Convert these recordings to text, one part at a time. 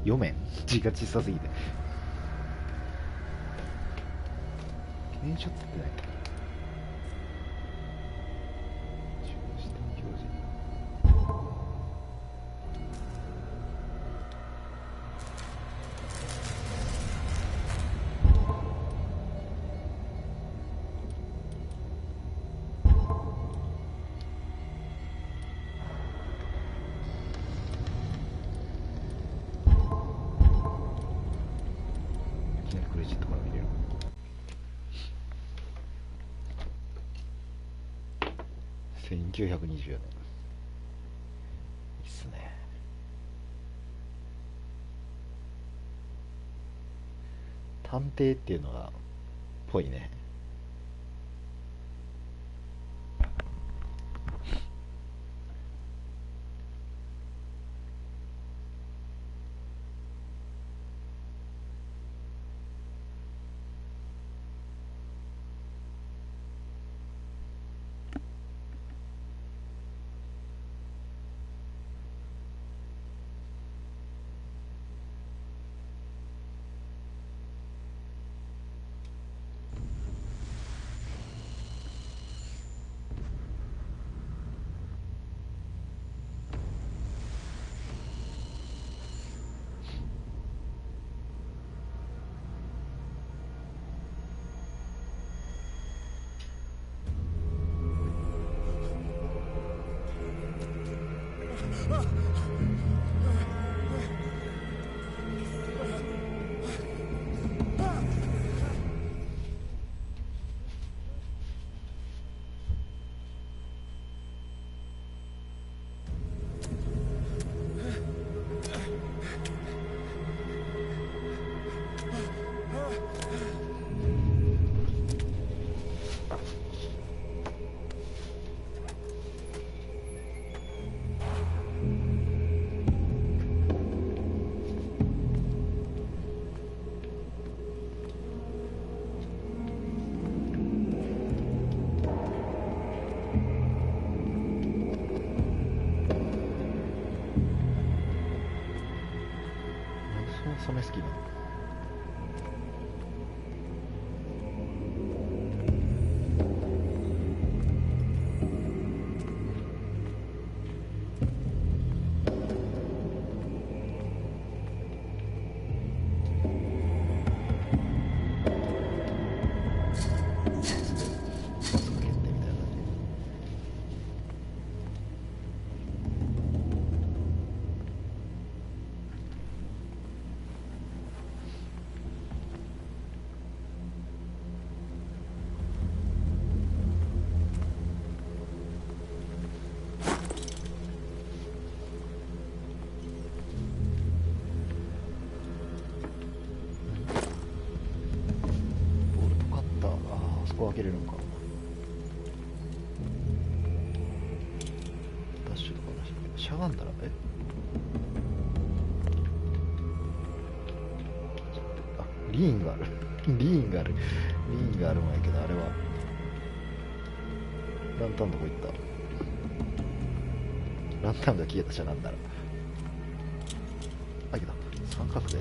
読めん字が小さすぎて。記念ショットってない中視点表示。いきなりクレジットから見れる。1924年。いいっすね。探偵っていうのがぽいね。そんな好きなの。ここ開けれるのか。ダッシュとかなし。しゃがんだらあ、リーンがあるリーンがあるもんやけど、あれはランタンどこ行った。ランタンが消えた。しゃがんだらあ、いけた。三角で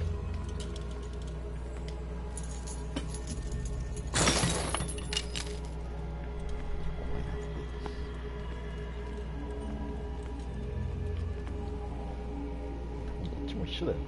一緒だよな。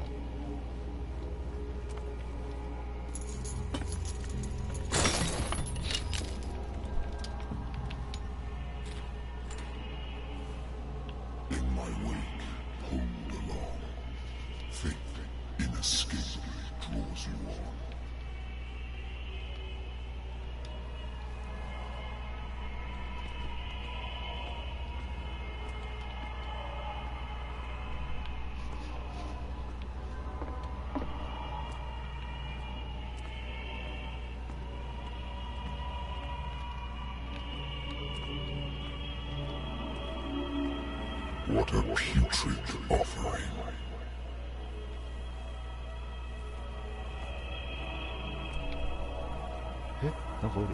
What a putrid offering. なんかおる。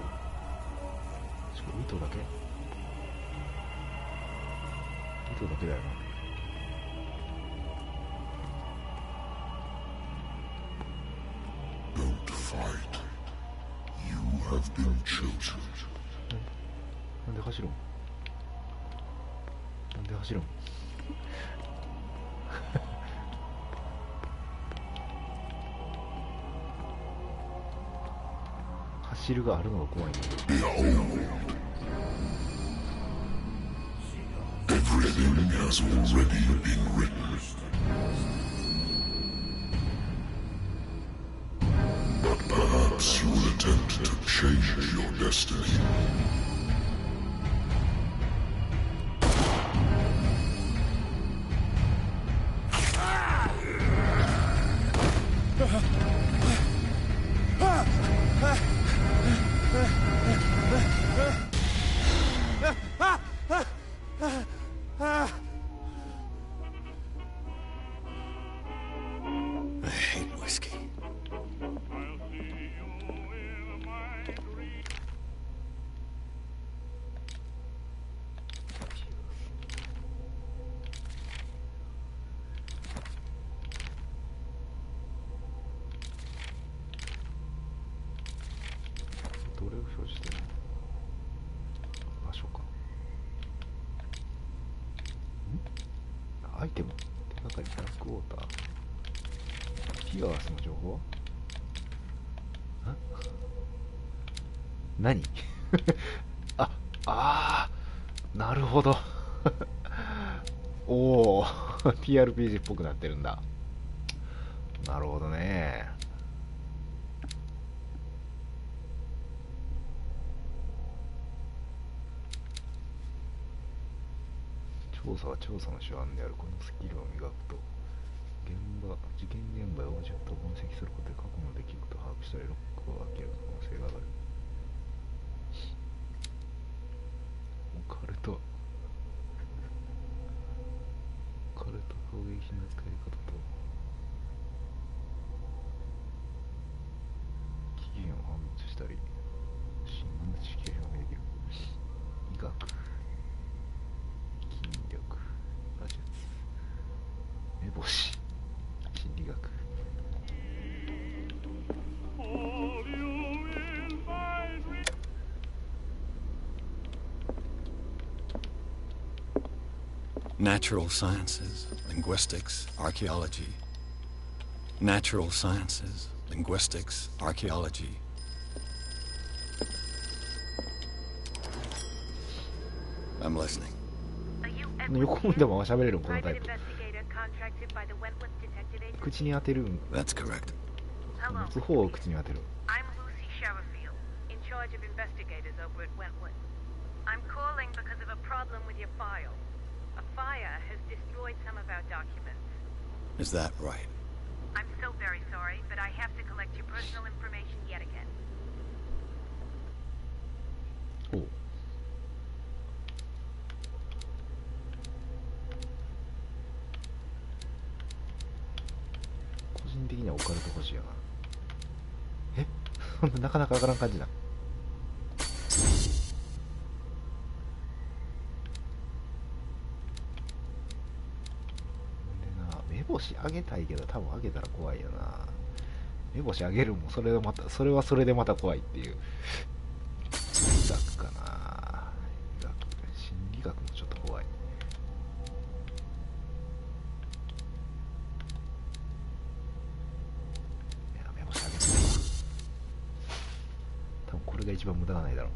糸だけだよな。have been chosen. なんで走るん？なんで走るん？走るがあるのが怖いね。 Everything has already been written. But perhaps you will attempt to change your destiny. I hate whiskey.何なるほど。おおTRPG っぽくなってるんだ。なるほどね。調査は調査の手腕である。このスキルを磨くと事件現場やオブジェクトを分析することで過去の出来事を把握したりロックを開ける可能性が上がる。オカルト攻撃の使い方と期限を判別したり新聞知識を表明できる。医学、筋力、馬術、目星、心理学。Natural sciences, linguistics, archaeology. Natural sciences, linguistics, archaeology. I'm listening. 横でも喋れるこのタイプ。口に当てるん。 That's correct. 持つ方を口に当てる。 I'm Lucy Sherrifield, in charge of investigators over at Wentworth. I'm calling because of a problem with your file. A fire has destroyed some of our documents. Is that right? I'm so very sorry, but I have to collect your personal information yet again. おう。個人的にはオカルト欲しいよな。えそんななかなか上がらん感じだ。目星上げたいけど多分上げたら怖いよな。目星上げるもそれはそれでまた怖いっていう。医学かな。医学、心理学もちょっと怖い。いや、目星上げてるわ。多分これが一番無駄がないだろう。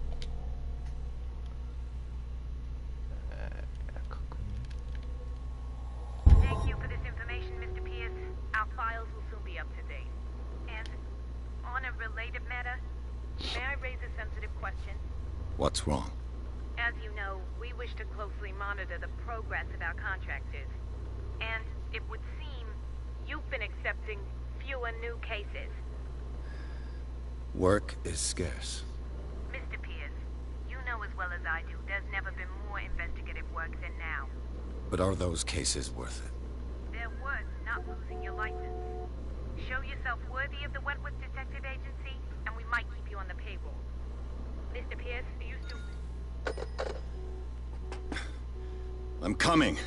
What's wrong? As you know, we wish to closely monitor the progress of our contractors. And it would seem you've been accepting fewer new cases. Work is scarce. Mr. Pierce, you know as well as I do, there's never been more investigative work than now. But are those cases worth it? They're worth not losing your license. Show yourself worthy of the Wentworth Detective Agency, and we might keep you on the payroll. Mr. Pierce, you still... I'm coming.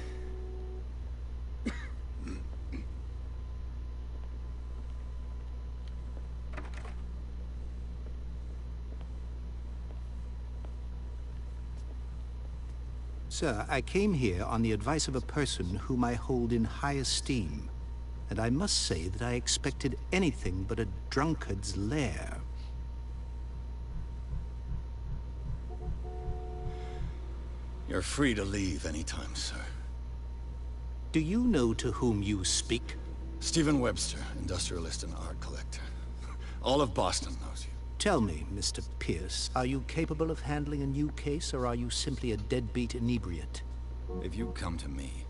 Sir, I came here on the advice of a person whom I hold in high esteem. And I must say that I expected anything but a drunkard's lair. You're free to leave anytime, sir. Do you know to whom you speak? Stephen Webster, industrialist and art collector. All of Boston knows you. Tell me, Mr. Pierce, are you capable of handling a new case, or are you simply a deadbeat inebriate? If you come to me,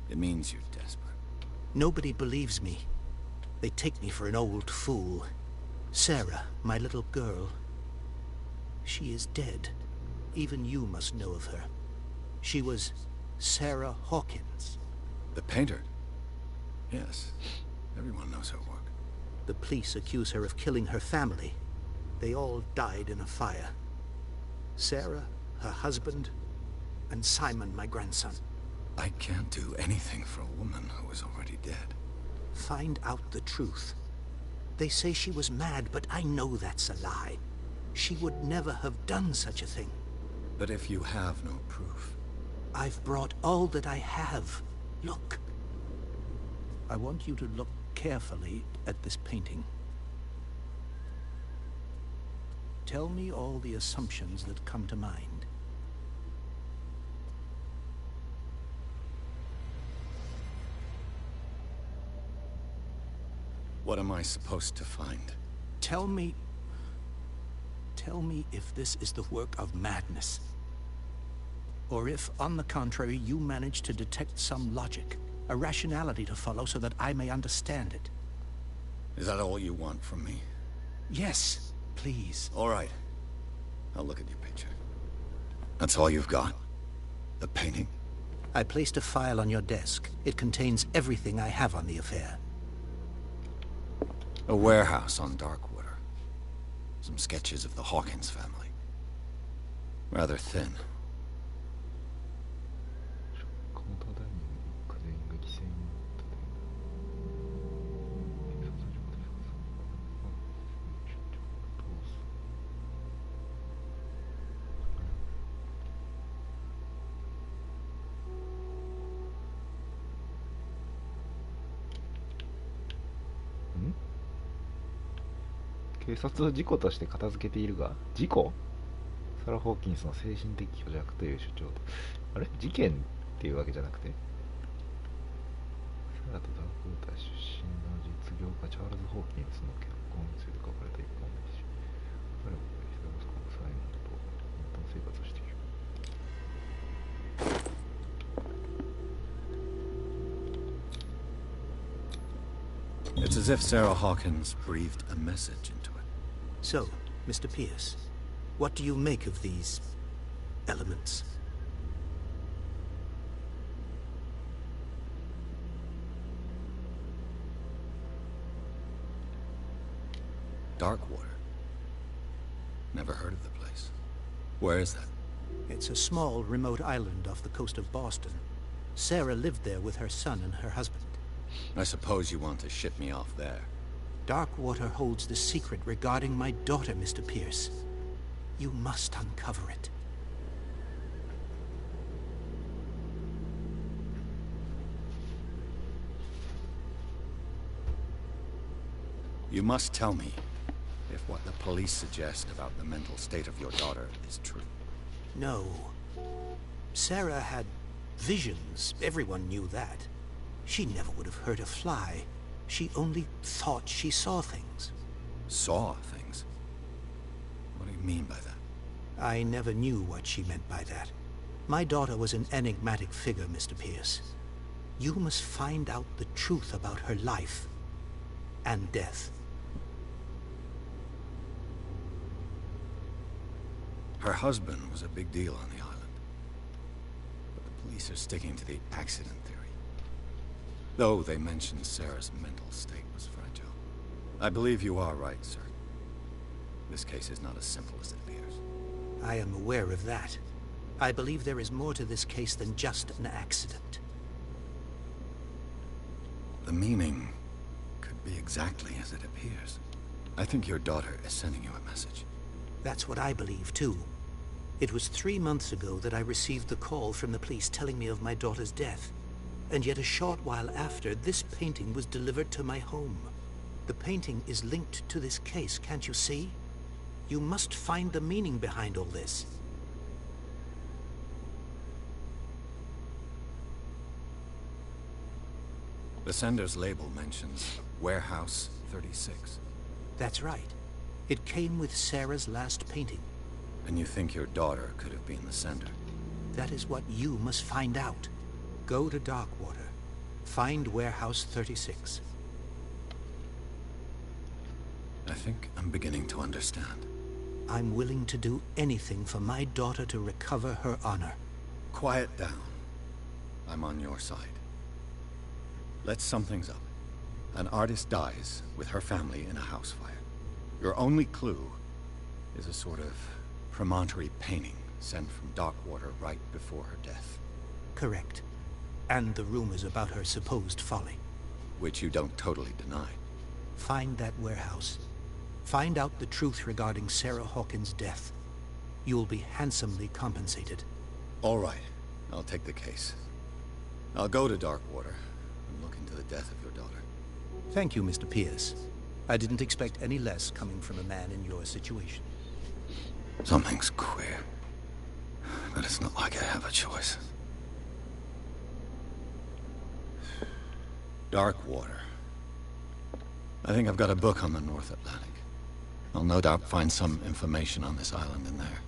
it means you're desperate. Nobody believes me. They take me for an old fool. Sarah, my little girl. She is dead. Even you must know of her. She was Sarah Hawkins. The painter? Yes. Everyone knows her work. The police accuse her of killing her family. They all died in a fire. Sarah, her husband, and Simon, my grandson. I can't do anything for a woman who is already dead. Find out the truth. They say she was mad, but I know that's a lie. She would never have done such a thing. But if you have no proof... I've brought all that I have. Look. I want you to look carefully at this painting. Tell me all the assumptions that come to mind. What am I supposed to find? Tell me if this is the work of madness. Or if, on the contrary, you manage to detect some logic, a rationality to follow so that I may understand it. Is that all you want from me? Yes, please. All right. I'll look at your picture. That's all you've got? The painting? I placed a file on your desk. It contains everything I have on the affair. A warehouse on Darkwater. Some sketches of the Hawkins family. Rather thin.ん？警察を事故として片付けているが、事故？サラ・ホーキンスの精神的虚弱という主張。あれ？事件っていうわけじゃなくて、サラとダークウォーター出身の実業家チャールズ・ホーキンスの結婚について書かれた一本です。彼は人息子のサイモンと本当の生活をしている。It's as if Sarah Hawkins breathed a message into it. So, Mr. Pierce, what do you make of these elements? Darkwater. Never heard of the place. Where is that? It's a small, remote island off the coast of Boston. Sarah lived there with her son and her husband. I suppose you want to ship me off there. Darkwater holds the secret regarding my daughter, Mr. Pierce. You must uncover it. You must tell me if what the police suggest about the mental state of your daughter is true. No. Sarah had visions. Everyone knew that. She never would have hurt a fly. She only thought she saw things. Saw things? What do you mean by that? I never knew what she meant by that. My daughter was an enigmatic figure, Mr. Pierce. You must find out the truth about her life and death. Her husband was a big deal on the island. But the police are sticking to the accident theory. Though they mentioned Sarah's mental state was fragile. I believe you are right, sir. This case is not as simple as it appears. I am aware of that. I believe there is more to this case than just an accident. The meaning could be exactly as it appears. I think your daughter is sending you a message. That's what I believe, too. It was 3 months ago that I received the call from the police telling me of my daughter's death. And yet a short while after, this painting was delivered to my home. The painting is linked to this case, can't you see? You must find the meaning behind all this. The sender's label mentions Warehouse 36. That's right. It came with Sarah's last painting. And you think your daughter could have been the sender? That is what you must find out. Go to Darkwater. Find Warehouse 36. I think I'm beginning to understand. I'm willing to do anything for my daughter to recover her honor. Quiet down. I'm on your side. Let's sum things up. An artist dies with her family in a house fire. Your only clue is a sort of promontory painting sent from Darkwater right before her death. Correct. And the rumors about her supposed folly. Which you don't totally deny. Find that warehouse. Find out the truth regarding Sarah Hawkins' death. You'll be handsomely compensated. All right. I'll take the case. I'll go to Darkwater and look into the death of your daughter. Thank you, Mr. Pierce. I didn't expect any less coming from a man in your situation. Something's queer. But it's not like I have a choice. Darkwater. I think I've got a book on the North Atlantic. I'll no doubt find some information on this island in there.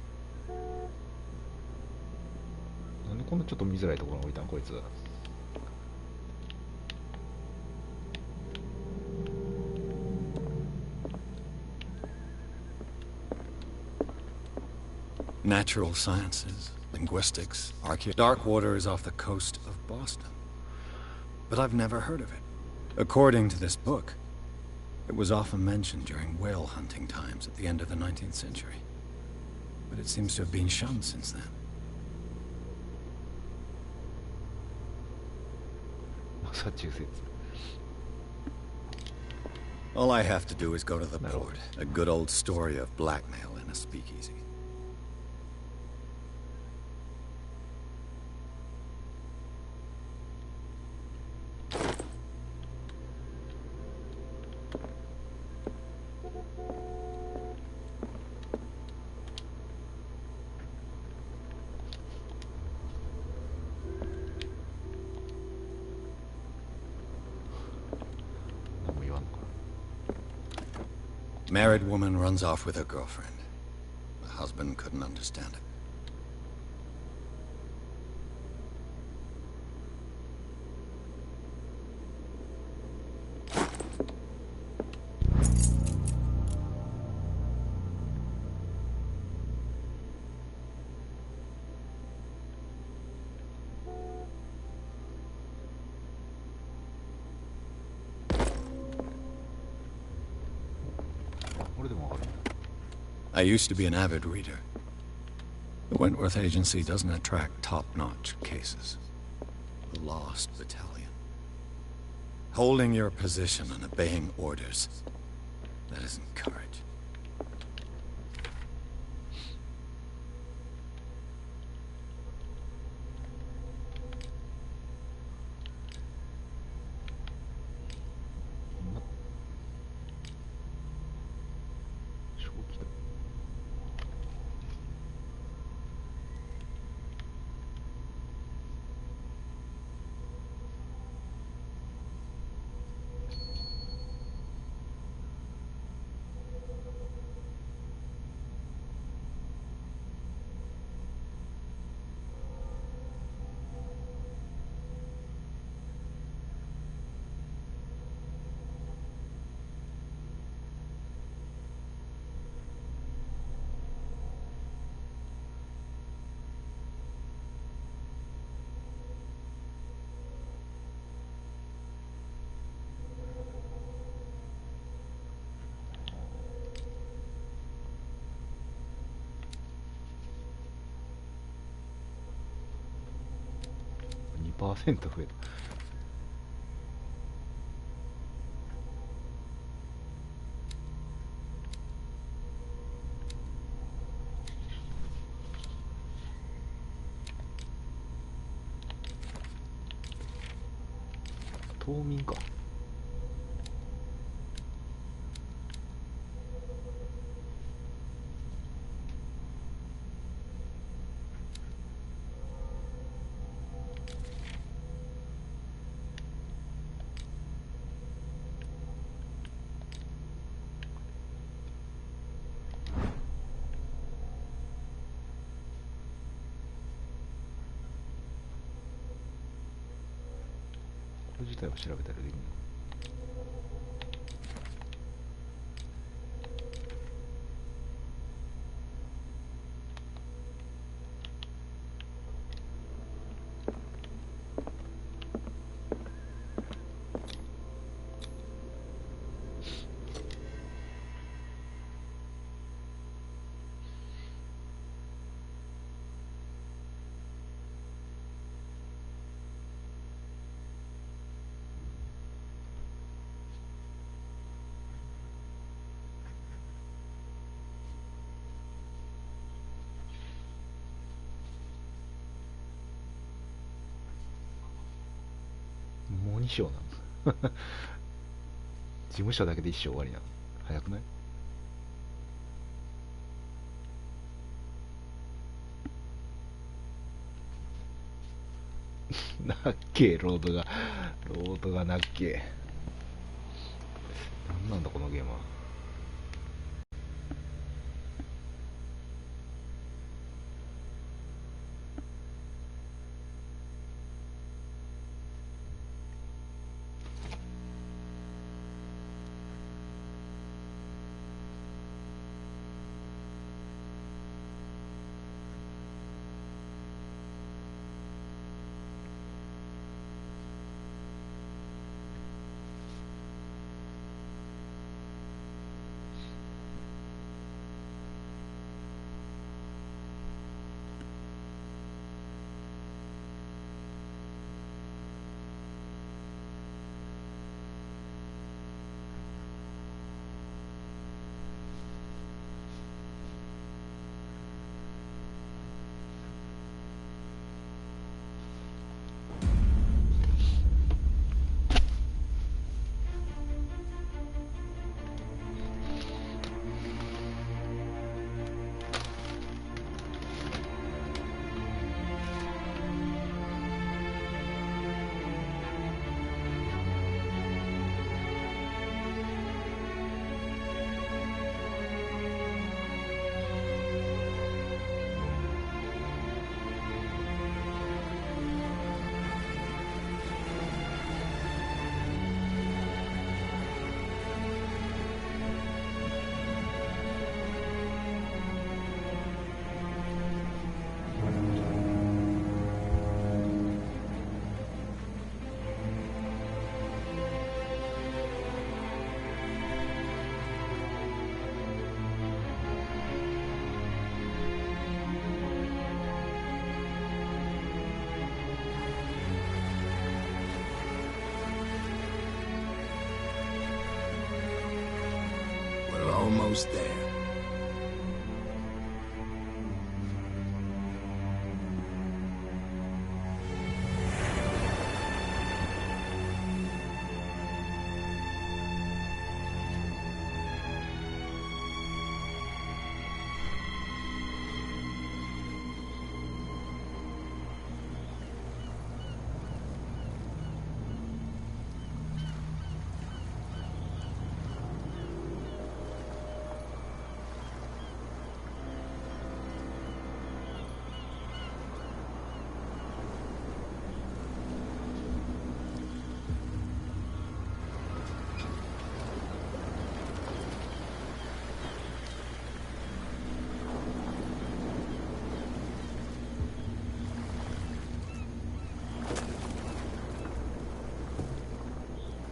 なんでこんなちょっと見づらいところに置いたんこいつ。Natural sciences, linguistics, Darkwater is off the coast of Boston. But I've never heard of it. According to this book, it was often mentioned during whale hunting times at the end of the 19th century. But it seems to have been shunned since then. Massachusetts. All I have to do is go to the port. A good old story of blackmail in a speakeasy. Married woman runs off with her girlfriend. The husband couldn't understand it. I used to be an avid reader. The Wentworth Agency doesn't attract top-notch cases. The Lost Battalion. Holding your position and obeying orders. That isn't courage. %増えた。冬眠か。これ自体を調べたらできるの？もう2章なの事務所だけで1章終わりなの？早くない？なっけえ、ロードがなっけえ。なんなんだこのゲームは。Almost there.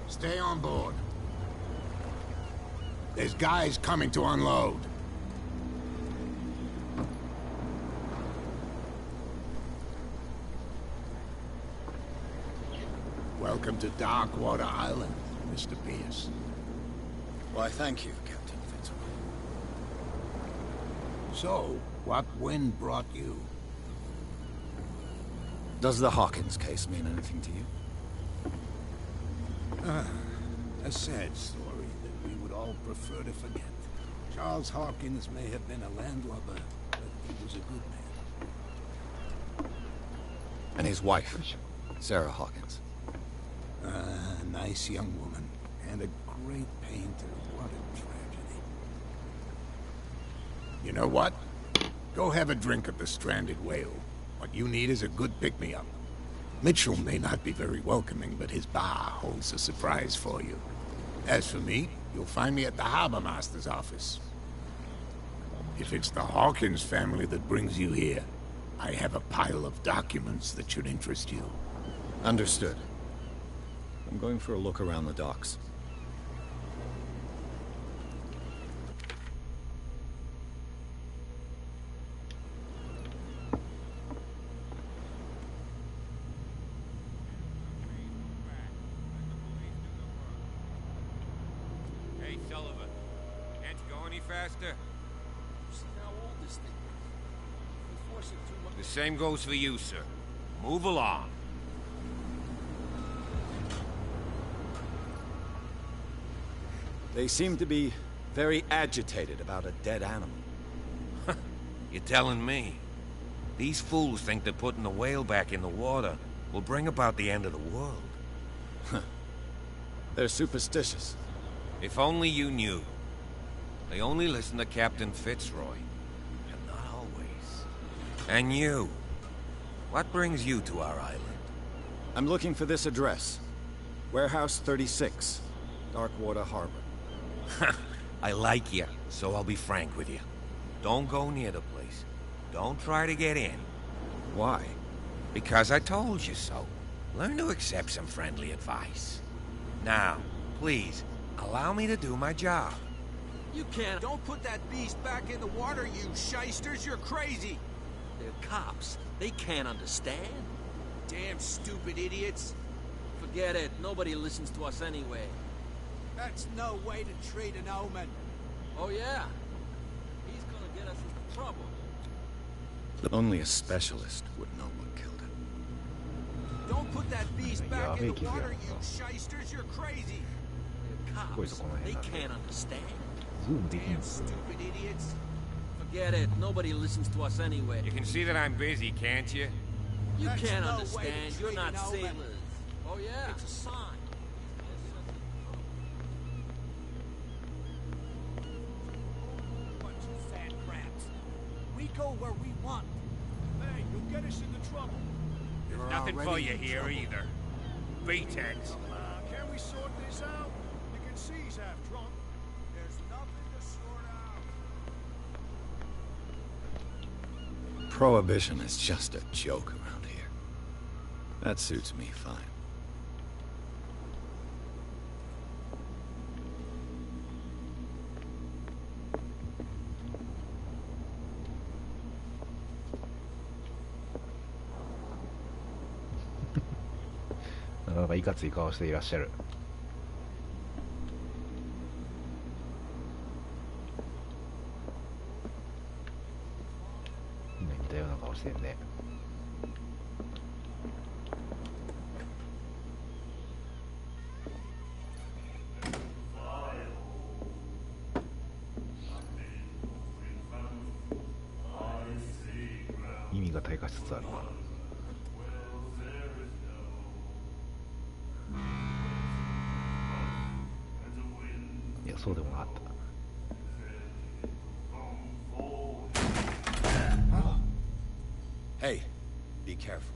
Stay on board. There's guys coming to unload. Welcome to Darkwater Island, Mr. Pierce. Why, thank you, Captain Fitzroy. So, what wind brought you? Does the Hawkins case mean anything to you? A sad story that we would all prefer to forget. Charles Hawkins may have been a landlubber, but he was a good man. And his wife, Sarah Hawkins. A nice young woman, and a great painter. What a tragedy. You know what? Go have a drink at the Stranded Whale. What you need is a good pick-me-up. Mitchell may not be very welcoming, but his bar holds a surprise for you. As for me, you'll find me at the Harbor Master's office. If it's the Hawkins family that brings you here, I have a pile of documents that should interest you. Understood. I'm going for a look around the docks. Hey, Sullivan. Can't you go any faster? See how old this thing is. We force it too much. The same goes for you, sir. Move along. They seem to be very agitated about a dead animal. You're telling me? These fools think that putting the whale back in the water will bring about the end of the world. They're superstitious. If only you knew. They only listen to Captain Fitzroy. And not always. And you. What brings you to our island? I'm looking for this address. Warehouse 36, Darkwater Harbor. I like you, so I'll be frank with you. Don't go near the place. Don't try to get in. Why? Because I told you so. Learn to accept some friendly advice. Now, please, allow me to do my job. You can't. Don't put that beast back in the water, you shysters. You're crazy. They're cops. They can't understand. Damn stupid idiots. Forget it. Nobody listens to us anyway. That's no way to treat an omen. Oh, yeah? He's gonna get us into trouble. Only a specialist would know what killed him. Don't put that beast back in the water, you shysters. You're crazy. They're こういうと cops. この They 辺なんで can't understand. ズームできるん Damn ですよ stupid idiots. Forget it. Nobody listens to us anyway. You can see that I'm busy, can't you? You That's can't no way to understand. You're treat not an omen. sailors. Oh, yeah? It's a sign. Bunch of fat crabs. We go where we want. Hey, you'll get us into trouble. There's nothing for you here either. Beatheads. Can we sort this out? You can see he's half drunk. There's nothing to sort out. Prohibition is just a joke around here. That suits me fine.なかなかいかつい顔していらっしゃる。みんな似たような顔してるね。意味が退化しつつあるな。いや、そうでもなかった。Hey, be careful.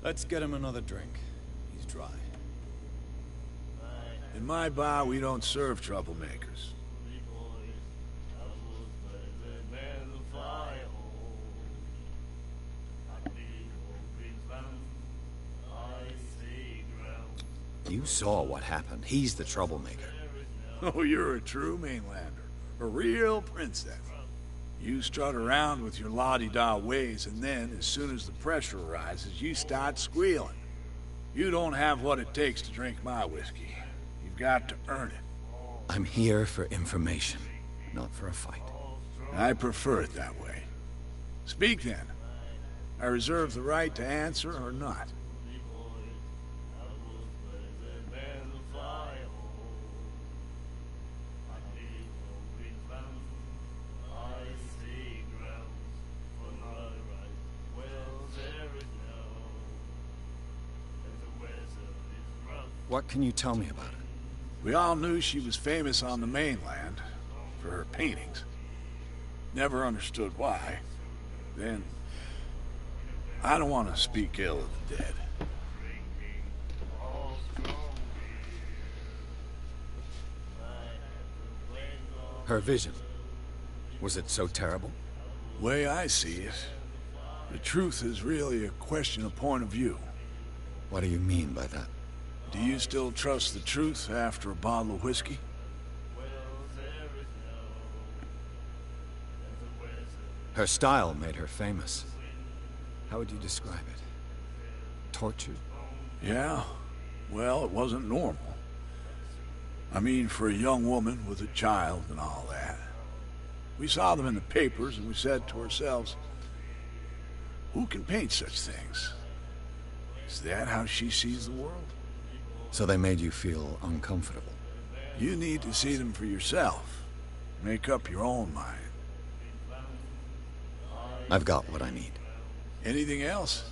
Let's get him another drink. He's dry. In my bar, we don't serve troublemakers. You saw what happened. He's the troublemaker. Oh, you're a true mainlander. A real princess. You strut around with your la-di-da ways, and then, as soon as the pressure rises, you start squealing. You don't have what it takes to drink my whiskey. You've got to earn it. I'm here for information, not for a fight. I prefer it that way. Speak then. I reserve the right to answer or not. What can you tell me about it? We all knew she was famous on the mainland for her paintings. Never understood why. Then, I don't want to speak ill of the dead. Her vision. Was it so terrible? Way I see it, the truth is really a question of point of view. What do you mean by that? Do you still trust the truth after a bottle of whiskey? Her style made her famous. How would you describe it? Tortured? Yeah, well, it wasn't normal. I mean, for a young woman with a child and all that. We saw them in the papers and we said to ourselves, who can paint such things? Is that how she sees the world? So they made you feel uncomfortable? You need to see them for yourself. Make up your own mind. I've got what I need. Anything else?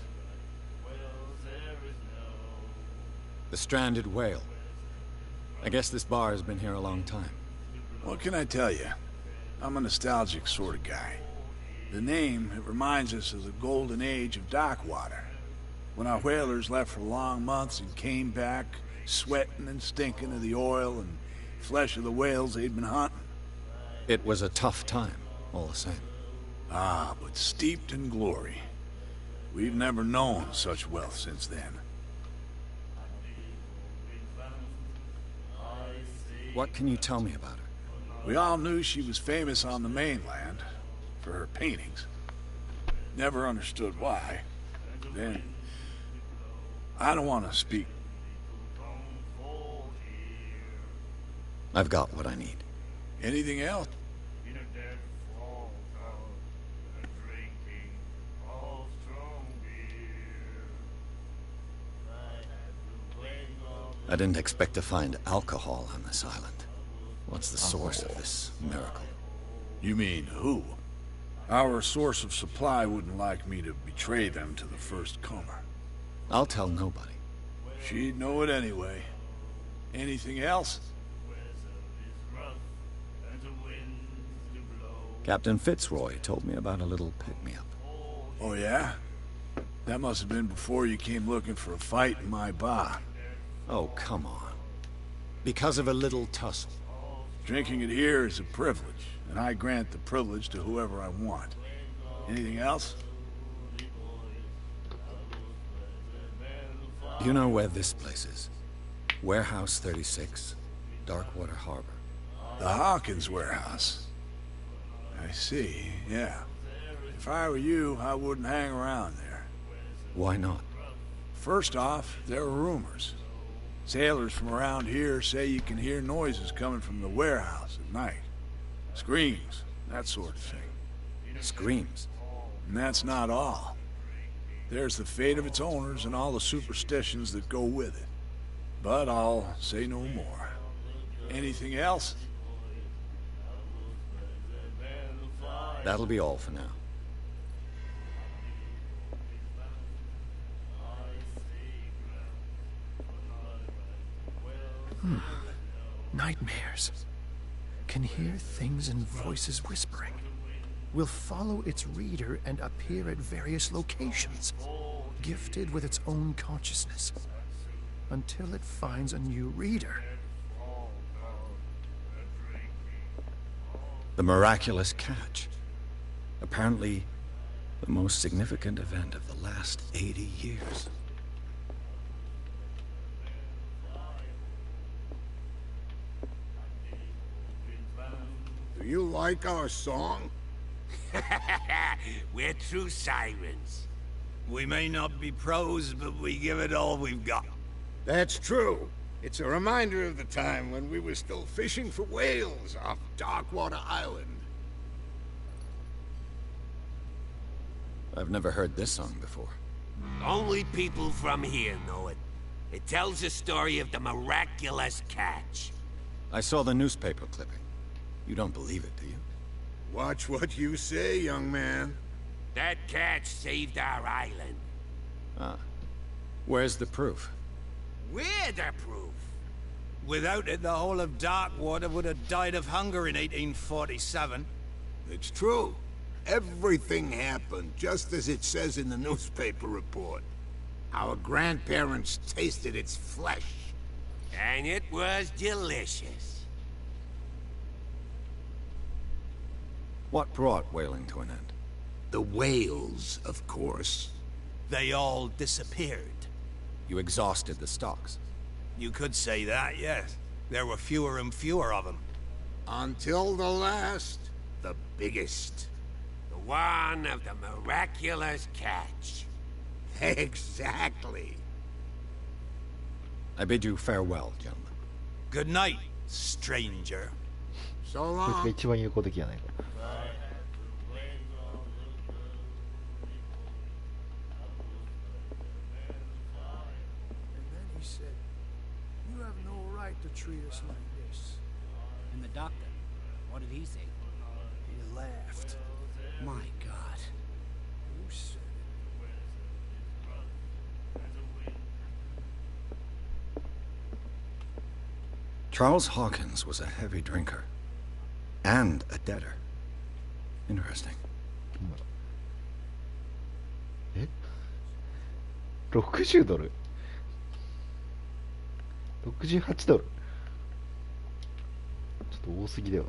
The stranded whale. I guess this bar has been here a long time. What can I tell you? I'm a nostalgic sort of guy. The name, it reminds us of the golden age of dock water. When our whalers left for long months and came back, sweating and stinking of the oil and flesh of the whales they'd been hunting. It was a tough time, all the same. Ah, but steeped in glory. We've never known such wealth since then. What can you tell me about her? We all knew she was famous on the mainland for her paintings. Never understood why. Then, I don't want to speak. I've got what I need. Anything else? I didn't expect to find alcohol on this island. What's the source of this miracle? You mean who? Our source of supply wouldn't like me to betray them to the first comer. I'll tell nobody. She'd know it anyway. Anything else? Captain Fitzroy told me about a little pick-me-up. Oh, yeah? That must have been before you came looking for a fight in my bar. Oh, come on. Because of a little tussle. Drinking it here is a privilege, and I grant the privilege to whoever I want. Anything else? You know where this place is? Warehouse 36, Darkwater Harbor. The Hawkins warehouse. I see, yeah. If I were you, I wouldn't hang around there. Why not? First off, there are rumors. Sailors from around here say you can hear noises coming from the warehouse at night. Screams, that sort of thing. Screams? And that's not all. There's the fate of its owners and all the superstitions that go with it. But I'll say no more. Anything else? That'll be all for now. Nightmares. Can hear things and voices whispering. Will follow its reader and appear at various locations, gifted with its own consciousness, until it finds a new reader. The miraculous catch. Apparently, the most significant event of the last 80 years. Do you like our song? We're true sirens. We may not be pros, but we give it all we've got. That's true. It's a reminder of the time when we were still fishing for whales off Darkwater Island. I've never heard this song before. Only people from here know it. It tells the story of the miraculous catch. I saw the newspaper clipping. You don't believe it, do you? Watch what you say, young man. That catch saved our island. Ah. Where's the proof? We're the proof. Without it, the whole of Darkwater would have died of hunger in 1847. It's true. Everything happened just as it says in the newspaper report. Our grandparents tasted its flesh. And it was delicious. What brought whaling to an end? The whales, of course. They all disappeared. You exhausted the stocks. You could say that, yes. There were fewer and fewer of them. Until the last, the biggest. The one of the miraculous catch. Exactly. I bid you farewell, gentlemen. Good night, stranger. So こいつが long. 一番有効的やね。 And then he said, "You have no right to treat us like this." And the doctor, what did he say? He laughed. My God. Who said it? Charles Hawkins was a heavy drinker. And a debtor. Interesting. え ?60 ドル ?68 ドルちょっと多すぎでは。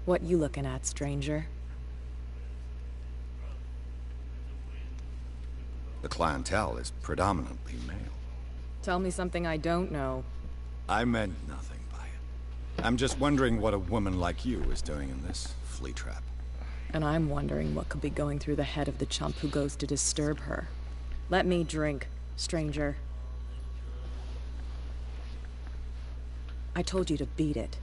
What you looking at, stranger? The clientele is predominantly male. Tell me something I don't know. I meant nothing by it. I'm just wondering what a woman like you is doing in this flea trap. And I'm wondering what could be going through the head of the chump who goes to disturb her. Let me drink, stranger. I told you to beat it.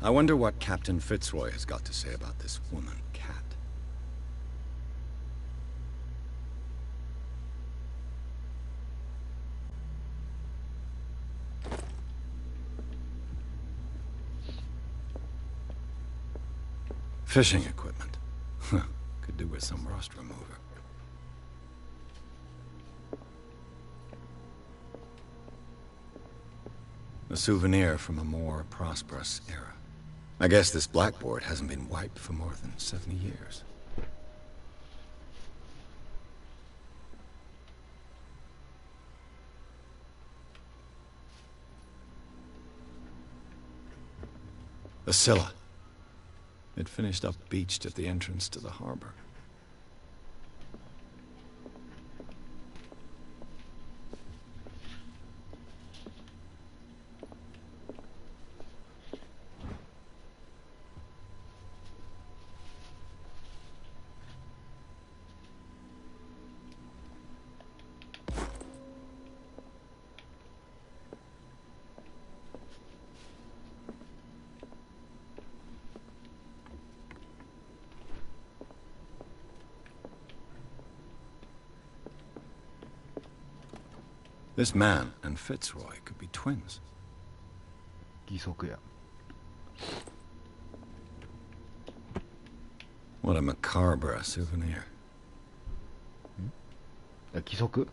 I wonder what Captain Fitzroy has got to say about this woman, Cat. Fishing equipment. Could do with some rust remover. A souvenir from a more prosperous era. I guess this blackboard hasn't been wiped for more than 70 years. The Scylla. It finished up beached at the entrance to the harbor. This man and Fitzroy could be twins. 義足や。 What a macabre souvenir. 義足？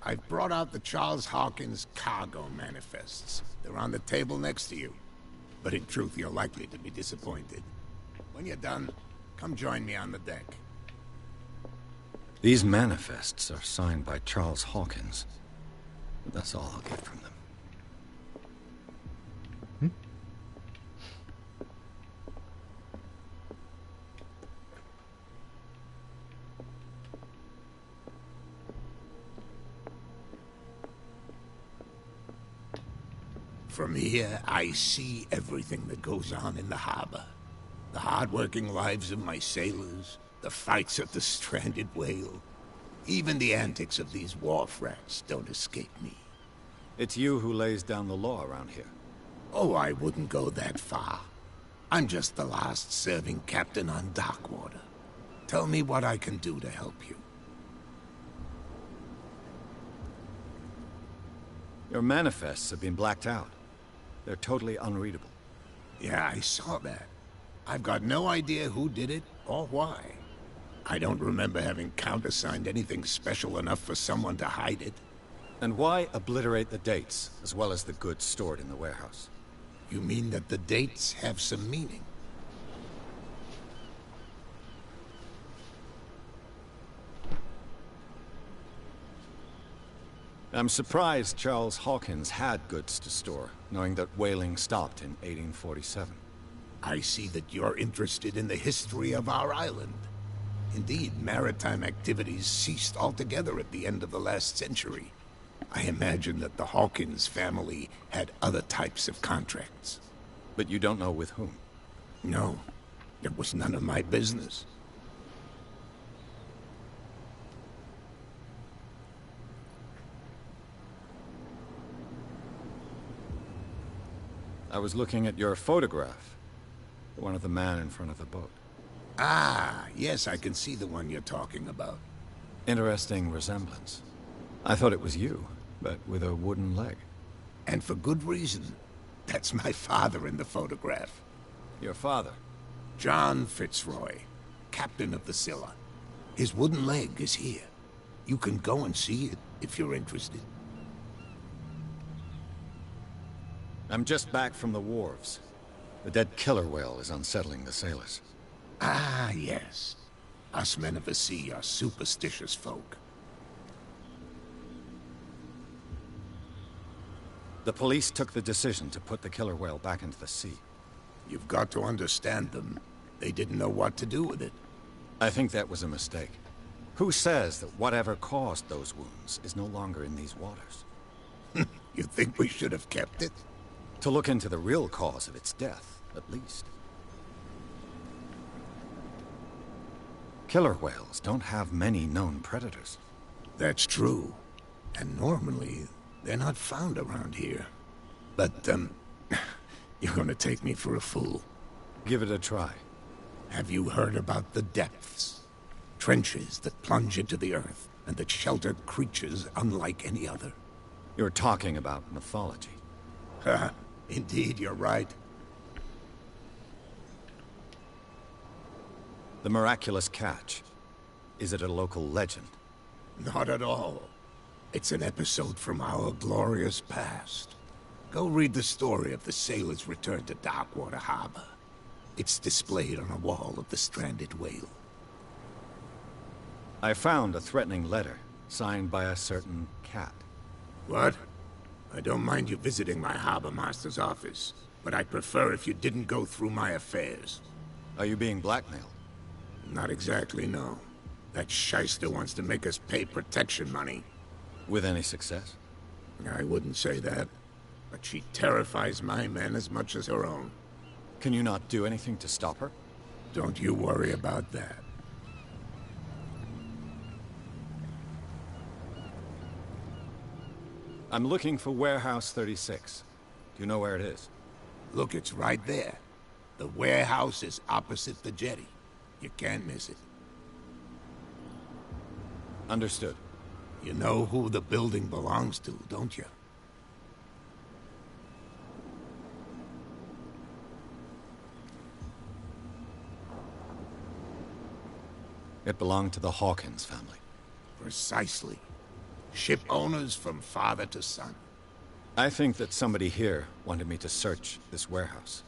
I've brought out the Charles Hawkins cargo manifests. They're on the table next to you. But in truth, you're likely to be disappointed. When you're done, come join me on the deck. These manifests are signed by Charles Hawkins. But that's all I'll get from them. From here, I see everything that goes on in the harbor. The hard-working lives of my sailors, the fights at the stranded whale. Even the antics of these wharf rats don't escape me. It's you who lays down the law around here. Oh, I wouldn't go that far. I'm just the last serving captain on Darkwater. Tell me what I can do to help you. Your manifests have been blacked out. They're totally unreadable. Yeah, I saw that. I've got no idea who did it or why. I don't remember having countersigned anything special enough for someone to hide it. And why obliterate the dates, as well as the goods stored in the warehouse? You mean that the dates have some meaning? I'm surprised Charles Hawkins had goods to store, knowing that whaling stopped in 1847. I see that you're interested in the history of our island. Indeed, maritime activities ceased altogether at the end of the last century. I imagine that the Hawkins family had other types of contracts. But you don't know with whom? No, it was none of my business. I was looking at your photograph. The one of the man in front of the boat. Ah, yes, I can see the one you're talking about. Interesting resemblance. I thought it was you, but with a wooden leg. And for good reason. That's my father in the photograph. Your father? John Fitzroy, captain of the Scylla. His wooden leg is here. You can go and see it if you're interested. I'm just back from the wharves. The dead killer whale is unsettling the sailors. Ah, yes. Us men of the sea are superstitious folk. The police took the decision to put the killer whale back into the sea. You've got to understand them. They didn't know what to do with it. I think that was a mistake. Who says that whatever caused those wounds is no longer in these waters? You think we should have kept it? To look into the real cause of its death, at least. Killer whales don't have many known predators. That's true. And normally, they're not found around here. But, you're gonna take me for a fool. Give it a try. Have you heard about the depths? Trenches that plunge into the earth, and that shelter creatures unlike any other. You're talking about mythology. Ha, indeed, you're right. The miraculous catch. Is it a local legend? Not at all. It's an episode from our glorious past. Go read the story of the sailors' return to Darkwater Harbor. It's displayed on a wall of the stranded whale. I found a threatening letter, signed by a certain cat. What? I don't mind you visiting my harbor master's office, but I'd prefer if you didn't go through my affairs. Are you being blackmailed? Not exactly, no. That shyster wants to make us pay protection money. With any success? I wouldn't say that, but she terrifies my men as much as her own. Can you not do anything to stop her? Don't you worry about that. I'm looking for Warehouse 36. Do you know where it is? Look, it's right there. The warehouse is opposite the jetty. You can't miss it. Understood. You know who the building belongs to, don't you? It belonged to the Hawkins family. Precisely. Ship owners from father to son. I think that somebody here wanted me to search this warehouse.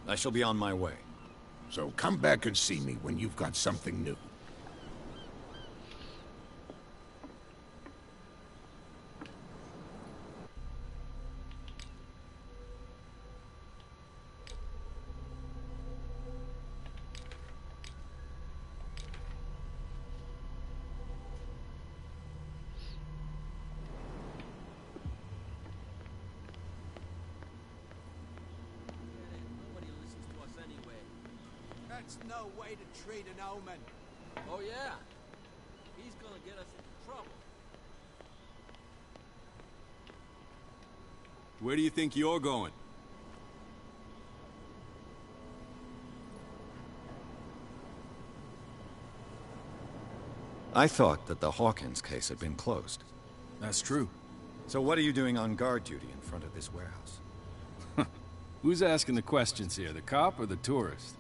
I shall be on my way. So come back and see me when you've got something new. Nobody listens to us anyway. That's no way to treat an omen. Oh yeah? He's gonna get us into trouble. Where do you think you're going? I thought that the Hawkins case had been closed. That's true. So what are you doing on guard duty in front of this warehouse? Who's asking the questions here, the cop or the tourist?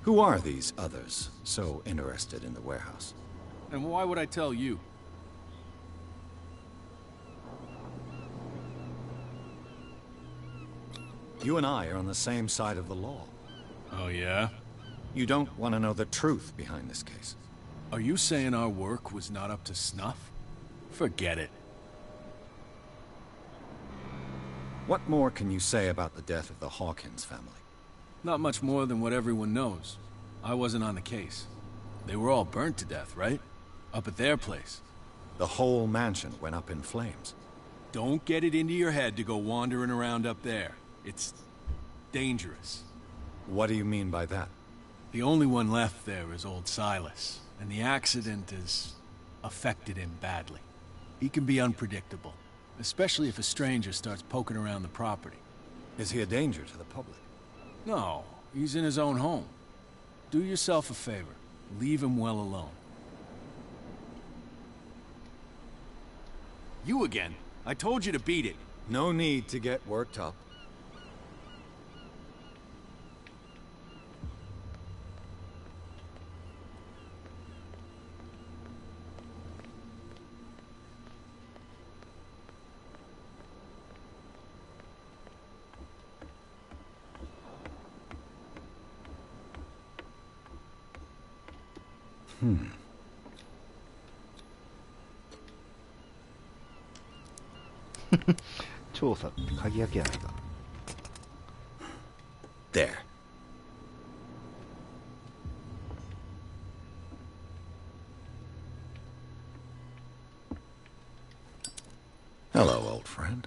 Who are these others so interested in the warehouse? And why would I tell you? You and I are on the same side of the law. Oh yeah? You don't want to know the truth behind this case. Are you saying our work was not up to snuff? Forget it. What more can you say about the death of the Hawkins family? Not much more than what everyone knows. I wasn't on the case. They were all burnt to death, right? Up at their place. The whole mansion went up in flames. Don't get it into your head to go wandering around up there. It's dangerous. What do you mean by that? The only one left there is old Silas, and the accident has affected him badly. He can be unpredictable, especially if a stranger starts poking around the property. Is he a danger to the public? No, he's in his own home. Do yourself a favor. Leave him well alone. You again? I told you to beat it. No need to get worked up.調査って鍵開けやないか。 There. Hello, old friend.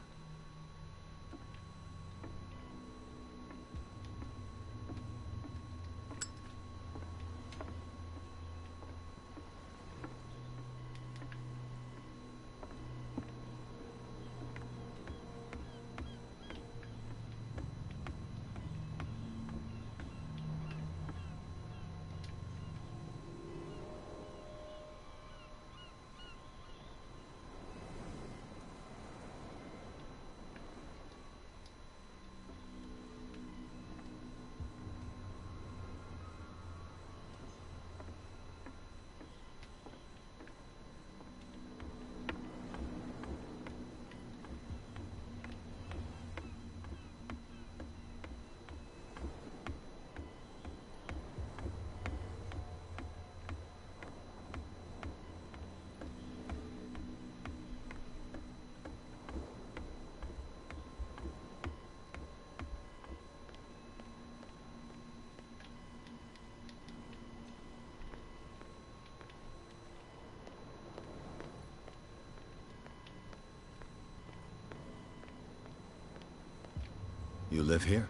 You live here?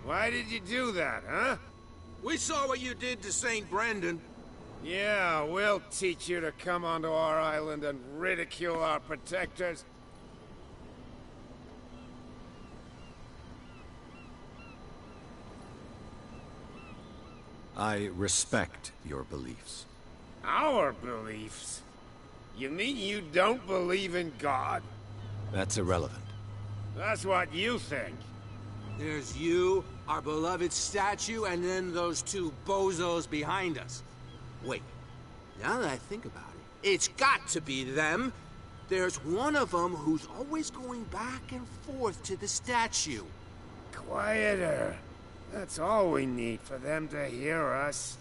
Why did you do that, huh? We saw what you did to St. Brendan. Yeah, we'll teach you to come onto our island and ridicule our protectors. I respect your beliefs. Our beliefs? You mean you don't believe in God? That's irrelevant. That's what you think. There's you, our beloved statue, and then those two bozos behind us. Wait, now that I think about it, it's got to be them. There's one of them who's always going back and forth to the statue. Quieter. That's all we need for them to hear us.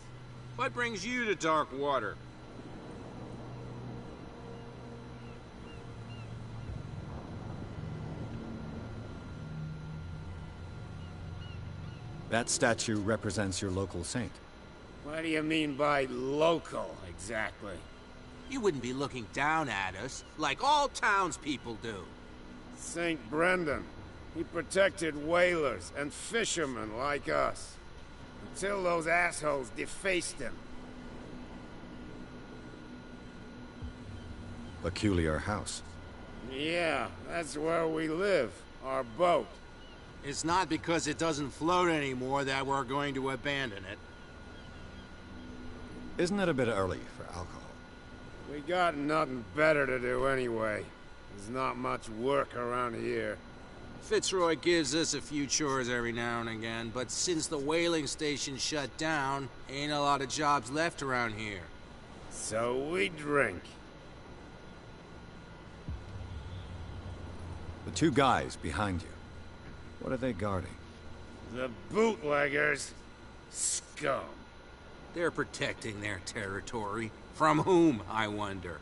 What brings you to dark water? That statue represents your local saint. What do you mean by local, exactly? You wouldn't be looking down at us, like all townspeople do. St. Brendan. He protected whalers and fishermen like us. Until those assholes defaced him. Peculiar house. Yeah, that's where we live. Our boat. It's not because it doesn't float anymore that we're going to abandon it. Isn't it a bit early for alcohol? We got nothing better to do anyway. There's not much work around here. Fitzroy gives us a few chores every now and again, but since the whaling station shut down, ain't a lot of jobs left around here. So we drink. The two guys behind you. What are they guarding? The bootleggers. Scum. They're protecting their territory. From whom, I wonder?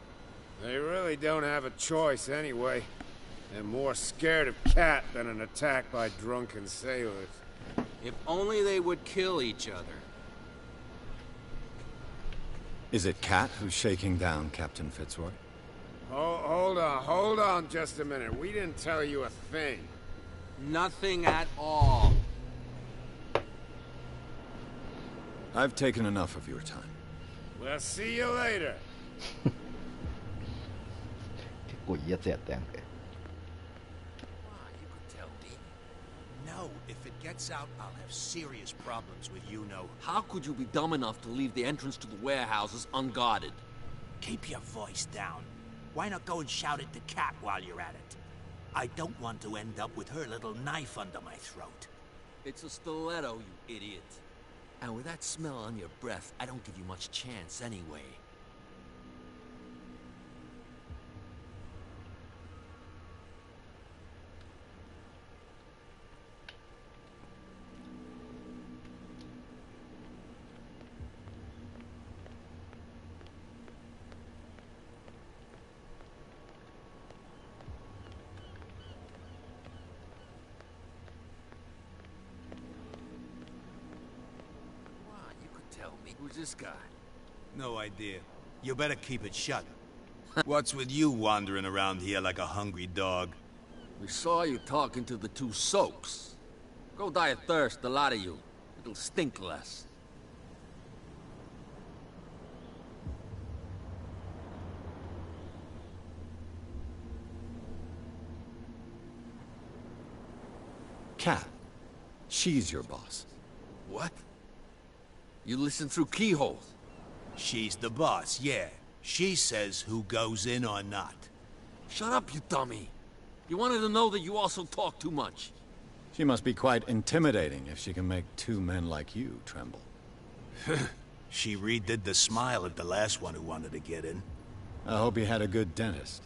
They really don't have a choice anyway. They're more scared of Cat than an attack by drunken sailors. If only they would kill each other. Is it Cat who's shaking down Captain Fitzroy? Hold on just a minute. We didn't tell you a thing. Nothing at all. I've taken enough of your time. We'll see you later. 結構いいやつやったやんけ。No, if it gets out, I'll have serious problems with you know. How could you be dumb enough to leave the entrance to the warehouses unguarded? Keep your voice down. Why not go and shout at the cat while you're at it? I don't want to end up with her little knife under my throat. It's a stiletto, you idiot. And with that smell on your breath, I don't give you much chance anyway. Who's this guy? No idea. You better keep it shut. What's with you wandering around here like a hungry dog? We saw you talking to the two soaks. Go die of thirst, the lot of you. It'll stink less. Cat. She's your boss. What? You listen through keyholes. She's the boss, yeah. She says who goes in or not. Shut up, you dummy. You wanted to know that you also talk too much. She must be quite intimidating if she can make two men like you tremble. She redid the smile at the last one who wanted to get in. I hope he had a good dentist.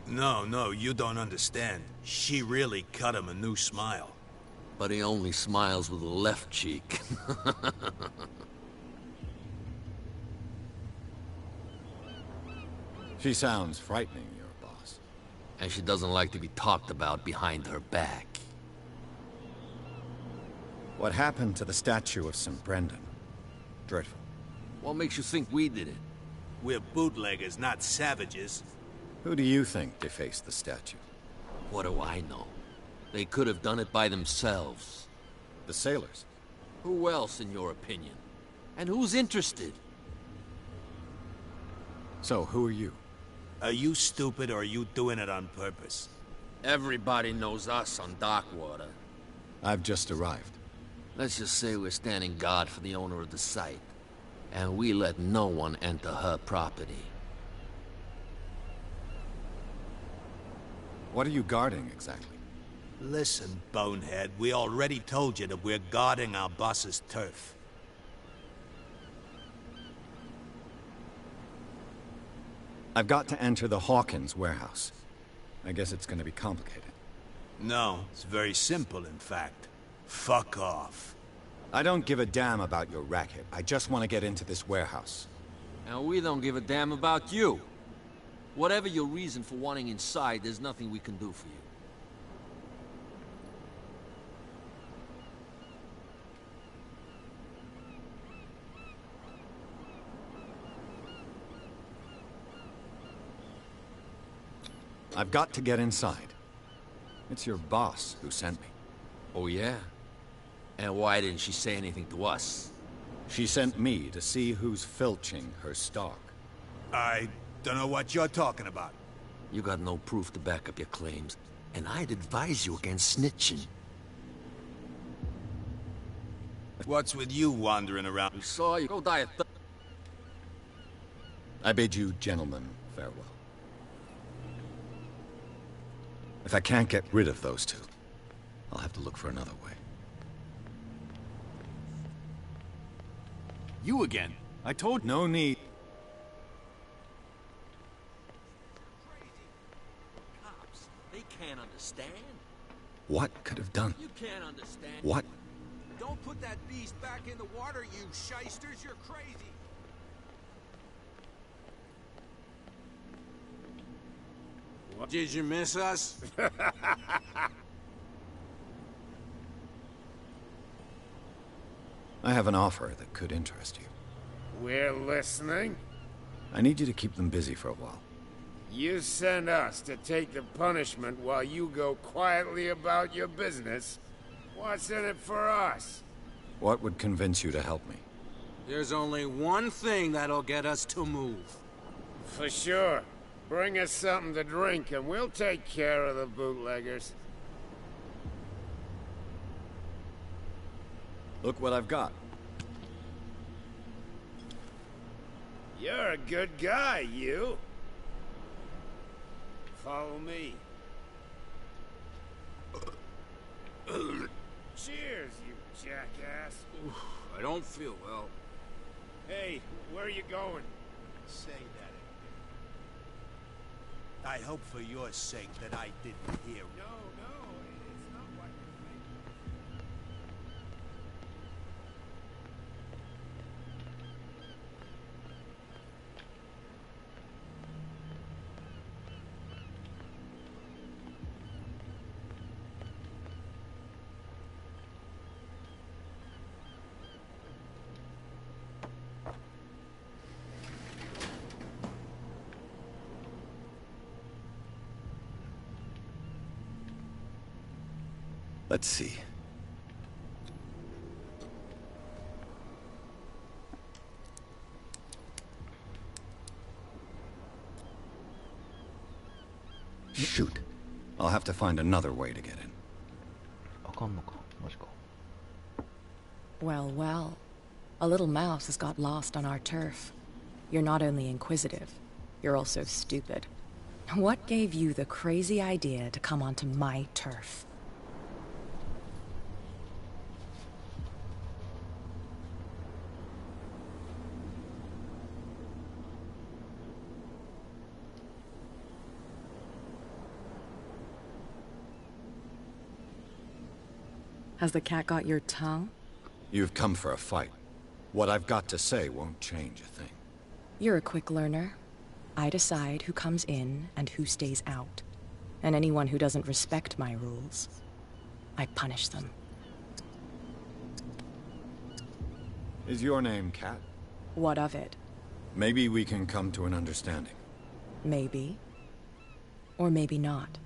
No, you don't understand. She really cut him a new smile. But he only smiles with the left cheek. She sounds frightening, your boss. And she doesn't like to be talked about behind her back. What happened to the statue of St. Brendan? Dreadful. What makes you think we did it? We're bootleggers, not savages. Who do you think defaced the statue? What do I know? They could have done it by themselves. The sailors. Who else, in your opinion? And who's interested? So, who are you? Are you stupid or are you doing it on purpose? Everybody knows us on Darkwater. I've just arrived. Let's just say we're standing guard for the owner of the site. And we let no one enter her property. What are you guarding, exactly? Listen, bonehead, we already told you that we're guarding our boss's turf. I've got to enter the Hawkins warehouse. I guess it's gonna be complicated. No, it's very simple, in fact. Fuck off. I don't give a damn about your racket. I just want to get into this warehouse. And we don't give a damn about you. Whatever your reason for wanting inside, there's nothing we can do for you. I've got to get inside. It's your boss who sent me. Oh, yeah? And why didn't she say anything to us? She sent me to see who's filching her stock. I don't know what you're talking about. You got no proof to back up your claims, and I'd advise you against snitching. What's with you wandering around? We saw you. Go die a I bid you gentlemen farewell. If I can't get rid of those two, I'll have to look for another way. You again? I told... No need. Cops, they can't understand. What could have done? You can't understand. What? Don't put that beast back in the water, you shysters. You're crazy. What? Did you miss us? I have an offer that could interest you. We're listening. I need you to keep them busy for a while. You send us to take the punishment while you go quietly about your business. What's in it for us? What would convince you to help me? There's only one thing that'll get us to move. For sure. Bring us something to drink and we'll take care of the bootleggers. Look what I've got. You're a good guy, you. Follow me. Cheers, you jackass. I don't feel well. Hey, where are you going? Say that again. I hope for your sake that I didn't hear. No, it's not what you think. Let's see. Shoot. I'll have to find another way to get in. Well, well. A little mouse has got lost on our turf. You're not only inquisitive, you're also stupid. What gave you the crazy idea to come onto my turf? Has the cat got your tongue? You've come for a fight. What I've got to say won't change a thing. You're a quick learner. I decide who comes in and who stays out. And anyone who doesn't respect my rules, I punish them. Is your name Cat? What of it? Maybe we can come to an understanding. Maybe. Or maybe not.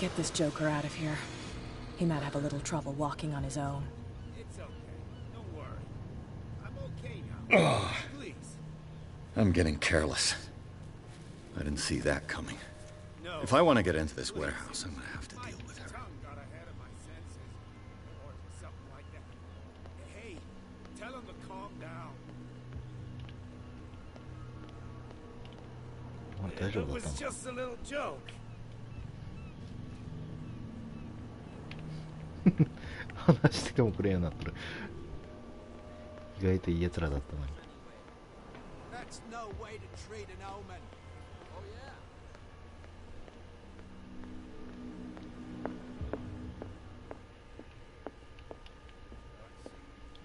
Get this joker out of here. He might have a little trouble walking on his own. It's okay. Don't worry. I'm okay now. Please. I'm getting careless. I didn't see that coming. No. If I want to get into this warehouse, I'm gonna have to deal with her. Tongue got ahead of my senses. Or something like that. Hey, tell him to calm down. It was just a little joke. 話しててもくれんようになってる。意外といい奴らだったのに。That's no way to treat an omen. Oh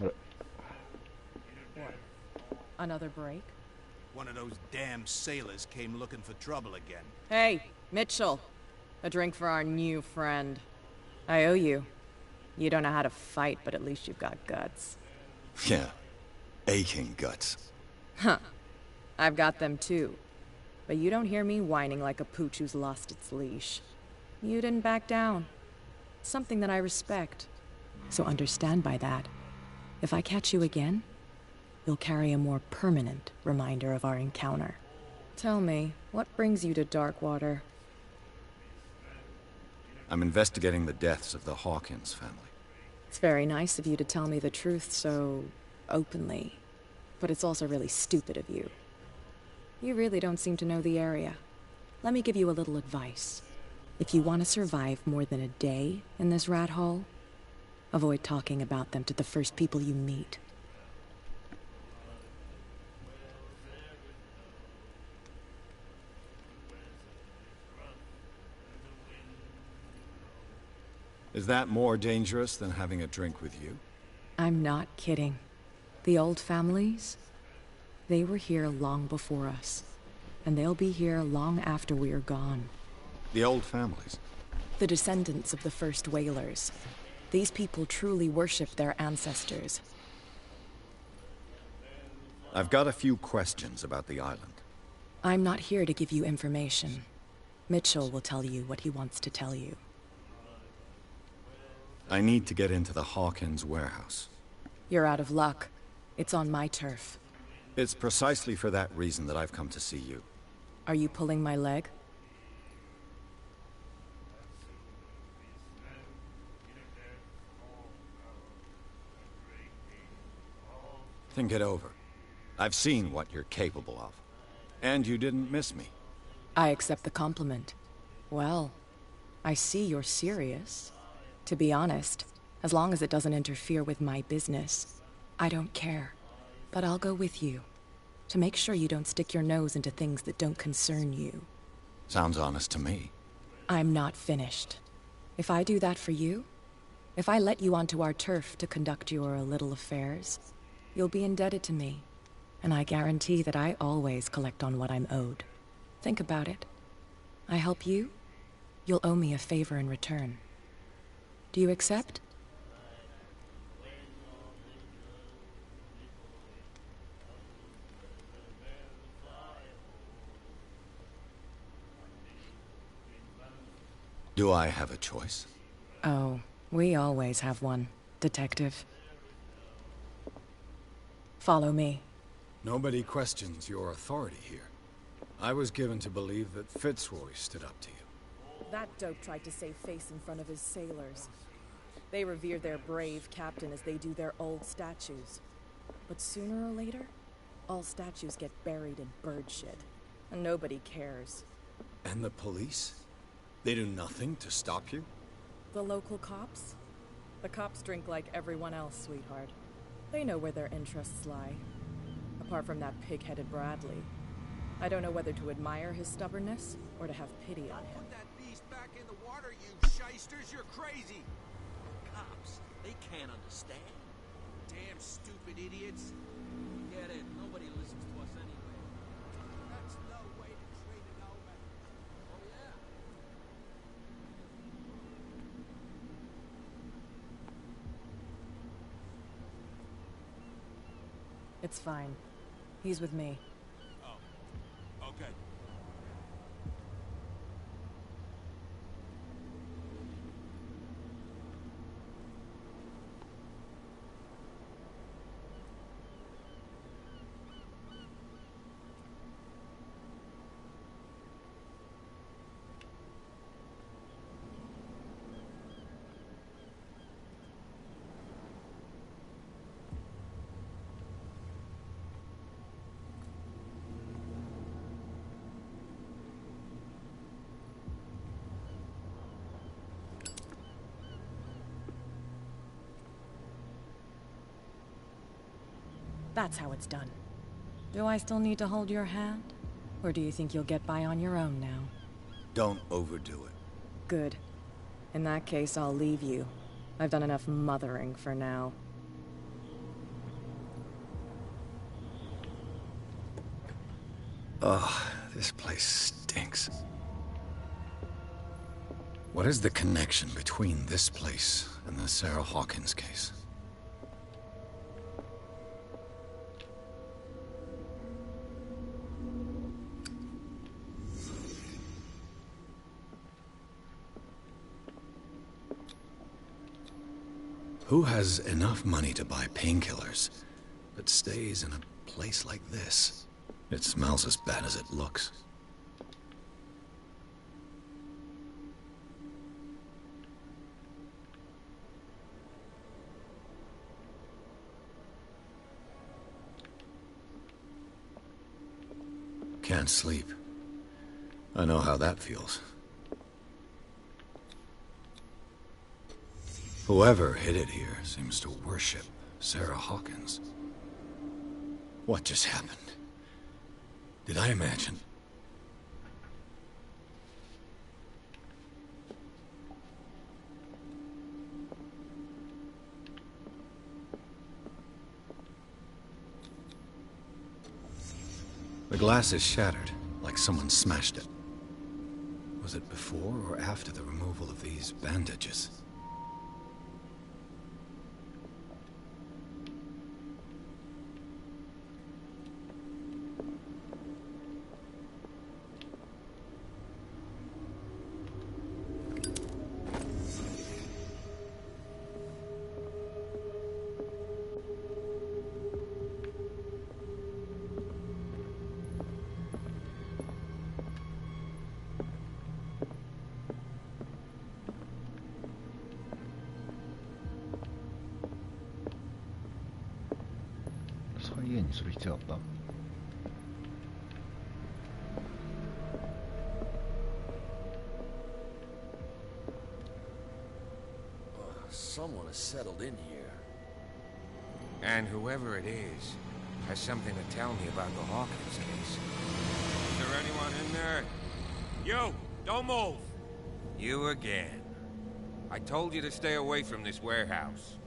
yeah. What? Another break? One of those damn sailors came looking for trouble again. Hey, Mitchell. A drink for our new friend. I owe you. You don't know how to fight, but at least you've got guts. Yeah, aching guts. Huh. I've got them too. But you don't hear me whining like a pooch who's lost its leash. You didn't back down. Something that I respect. So understand by that. If I catch you again, you'll carry a more permanent reminder of our encounter. Tell me, what brings you to Darkwater? I'm investigating the deaths of the Hawkins family. It's very nice of you to tell me the truth so openly. But it's also really stupid of you. You really don't seem to know the area. Let me give you a little advice. If you want to survive more than a day in this rat hole, avoid talking about them to the first people you meet. Is that more dangerous than having a drink with you? I'm not kidding. The old families, they were here long before us. And they'll be here long after we are gone. The old families? The descendants of the first whalers. These people truly worship their ancestors. I've got a few questions about the island. I'm not here to give you information. Mitchell will tell you what he wants to tell you. I need to get into the Hawkins warehouse. You're out of luck. It's on my turf. It's precisely for that reason that I've come to see you. Are you pulling my leg? Think it over. I've seen what you're capable of. And you didn't miss me. I accept the compliment. Well, I see you're serious. To be honest, as long as it doesn't interfere with my business, I don't care. But I'll go with you, to make sure you don't stick your nose into things that don't concern you. Sounds honest to me. I'm not finished. If I do that for you, if I let you onto our turf to conduct your little affairs, you'll be indebted to me, and I guarantee that I always collect on what I'm owed. Think about it. I help you, you'll owe me a favor in return. Do you accept? Do I have a choice? Oh, we always have one, Detective. Follow me. Nobody questions your authority here. I was given to believe that Fitzroy stood up to you. That dope tried to save face in front of his sailors. They revere their brave captain as they do their old statues. But sooner or later, all statues get buried in bird shit. And nobody cares. And the police? They do nothing to stop you? The local cops? The cops drink like everyone else, sweetheart. They know where their interests lie. Apart from that pig-headed Bradley. I don't know whether to admire his stubbornness or to have pity on him. Put that beast back in the water, you shysters! You're crazy! Cops, they can't understand. Damn stupid idiots. Get it, nobody listens to us anyway. That's no way to treat an omen. Oh yeah. It's fine. He's with me. Oh, okay. That's how it's done. Do I still need to hold your hand? Or do you think you'll get by on your own now? Don't overdo it. Good. In that case, I'll leave you. I've done enough mothering for now. Ugh, this place stinks. What is the connection between this place and the Sarah Hawkins case? Who has enough money to buy painkillers, but stays in a place like this? It smells as bad as it looks. Can't sleep. I know how that feels. Whoever hid it here seems to worship Sarah Hawkins. What just happened? Did I imagine? The glass is shattered, like someone smashed it. Was it before or after the removal of these bandages?家にする必要あった？Someone has settled in here. And whoever it is has something to tell me about the Hawkins case. Is there anyone in there? You! Don't move! You again. I told you to stay away from this warehouse.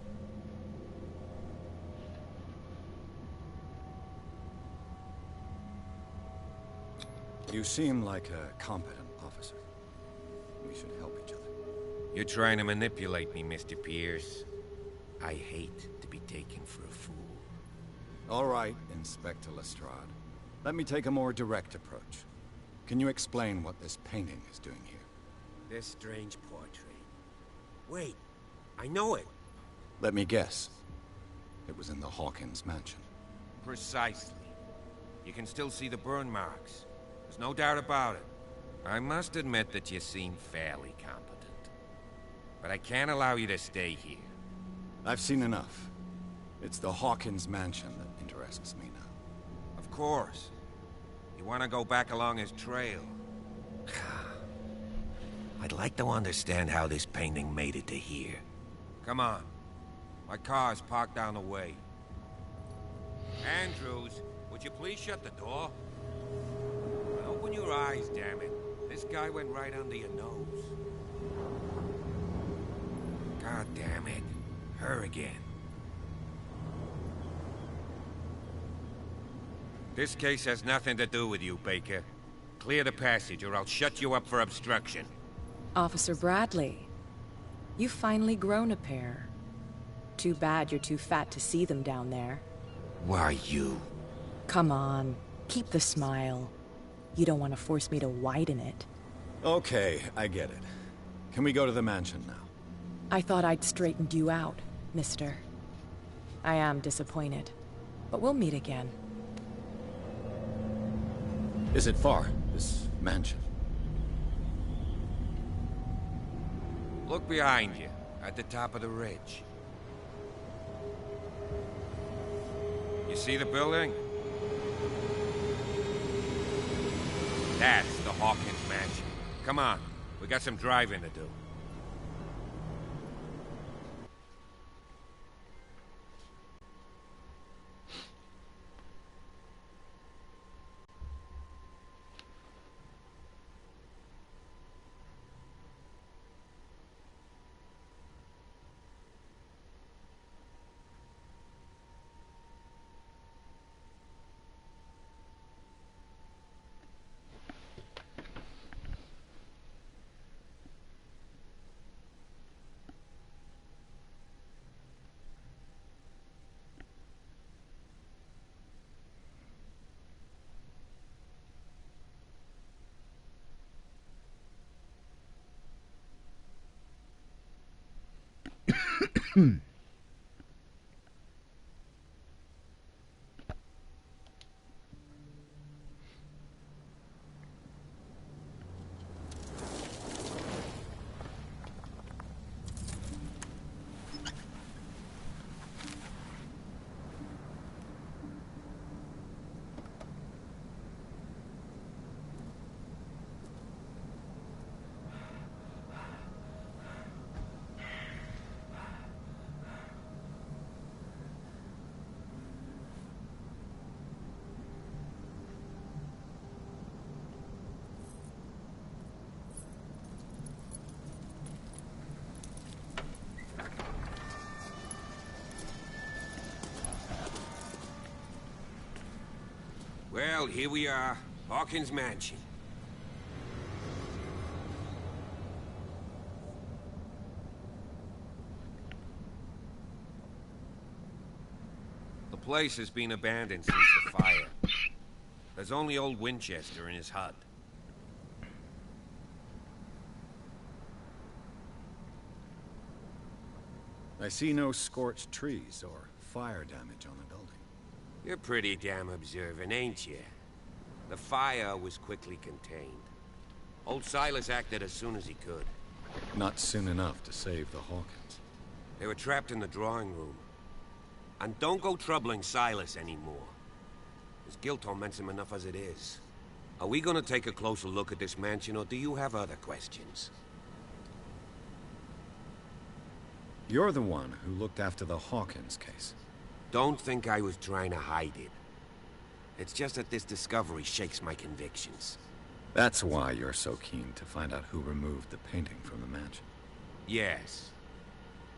You seem like a competent officer. We should help each other. You're trying to manipulate me, Mr. Pierce. I hate to be taken for a fool. All right, Inspector Lestrade. Let me take a more direct approach. Can you explain what this painting is doing here? This strange portrait. Wait, I know it. Let me guess. It was in the Hawkins mansion. Precisely. You can still see the burn marks. There's no doubt about it. I must admit that you seem fairly competent. But I can't allow you to stay here. I've seen enough. It's the Hawkins mansion that interests me now. Of course. You want to go back along his trail. I'd like to understand how this painting made it to here. Come on. My car's parked down the way. Andrews, would you please shut the door? Open your eyes, damn it. This guy went right under your nose. God damn it. Her again. This case has nothing to do with you, Baker. Clear the passage or I'll shut you up for obstruction. Officer Bradley, you've finally grown a pair. Too bad you're too fat to see them down there. Why you? Come on, keep the smile. You don't want to force me to widen it. Okay, I get it. Can we go to the mansion now? I thought I'd straightened you out, mister. I am disappointed, but we'll meet again. Is it far, this mansion? Look behind you, at the top of the ridge. You see the building? That's the Hawkins mansion. Come on, we got some driving to do. Well, here we are. Hawkins Mansion. The place has been abandoned since the fire. There's only old Winchester in his hut. I see no scorched trees or fire damage on the building. You're pretty damn observant, ain't you? The fire was quickly contained. Old Silas acted as soon as he could. Not soon enough to save the Hawkins. They were trapped in the drawing room. And don't go troubling Silas anymore. His guilt torments him enough as it is. Are we gonna take a closer look at this mansion, or do you have other questions? You're the one who looked after the Hawkins case. Don't think I was trying to hide it. It's just that this discovery shakes my convictions. That's why you're so keen to find out who removed the painting from the mansion. Yes.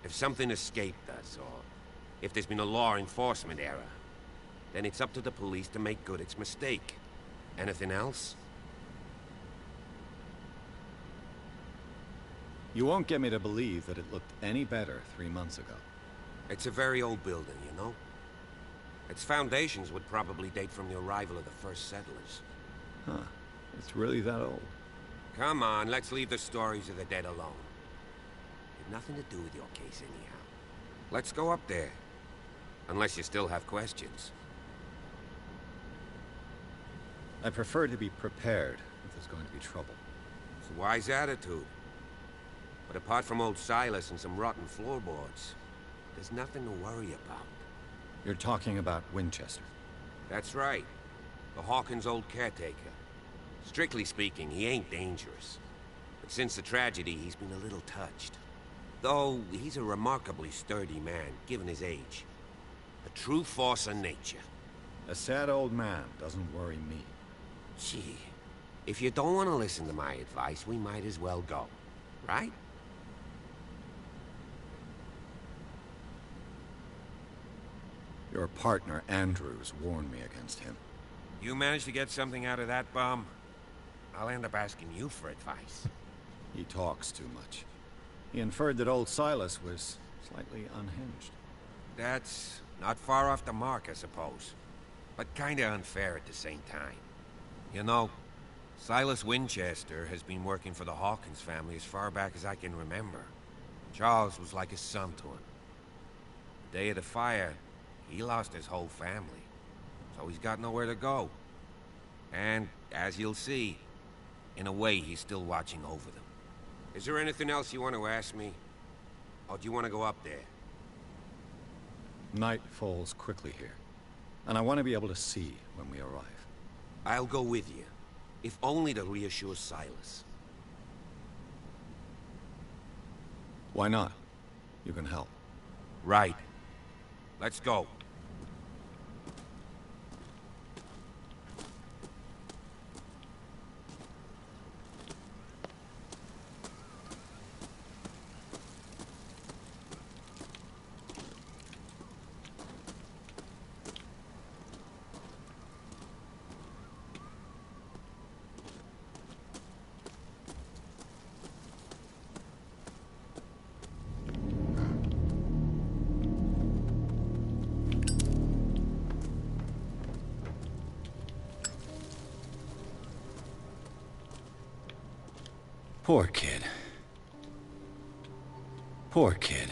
If something escaped us, or if there's been a law enforcement error, then it's up to the police to make good its mistake. Anything else? You won't get me to believe that it looked any better 3 months ago. It's a very old building, you know? Its foundations would probably date from the arrival of the first settlers. Huh. It's really that old. Come on, let's leave the stories of the dead alone. They've nothing to do with your case anyhow. Let's go up there. Unless you still have questions. I prefer to be prepared if there's going to be trouble. It's a wise attitude. But apart from old Silas and some rotten floorboards, there's nothing to worry about. You're talking about Winchester? That's right. The Hawkins' old caretaker. Strictly speaking, he ain't dangerous. But since the tragedy, he's been a little touched. Though, he's a remarkably sturdy man, given his age. A true force of nature. A sad old man doesn't worry me. Gee, if you don't want to listen to my advice, we might as well go. Right? Your partner, Andrews, warned me against him. You managed to get something out of that bum? I'll end up asking you for advice. He talks too much. He inferred that old Silas was slightly unhinged. That's not far off the mark, I suppose. But kinda unfair at the same time. You know, Silas Winchester has been working for the Hawkins family as far back as I can remember. Charles was like a son to him. The day of the fire, he lost his whole family. So he's got nowhere to go. And, as you'll see, in a way, he's still watching over them. Is there anything else you want to ask me? Or do you want to go up there? Night falls quickly here, and I want to be able to see when we arrive. I'll go with you, if only to reassure Silas. Why not? You can help. Right. Let's go. Poor kid. Poor kid.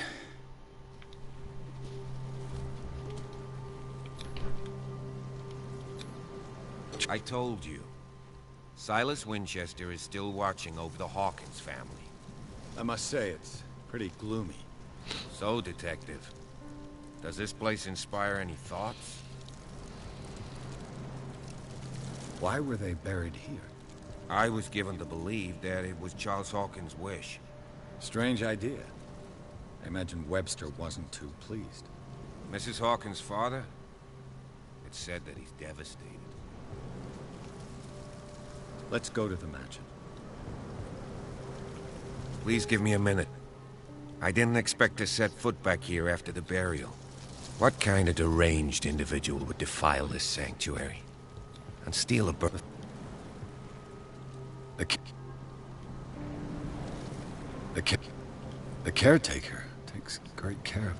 I told you. Silas Winchester is still watching over the Hawkins family. I must say, it's pretty gloomy. So, Detective, does this place inspire any thoughts? Why were they buried here? I was given to believe that it was Charles Hawkins' wish. Strange idea. I imagine Webster wasn't too pleased. Mrs. Hawkins' father? It's said that he's devastated. Let's go to the mansion. Please give me a minute. I didn't expect to set foot back here after the burial. What kind of deranged individual would defile this sanctuary? And steal a bird? The caretaker takes great care of.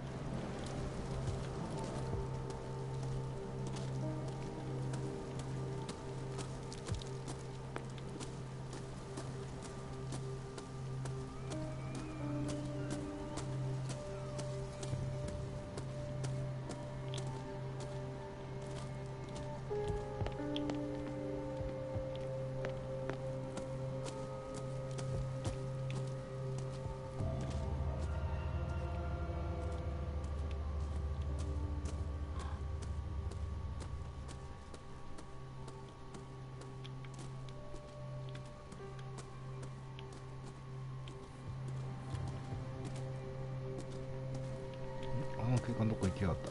警官どこ行きやがった。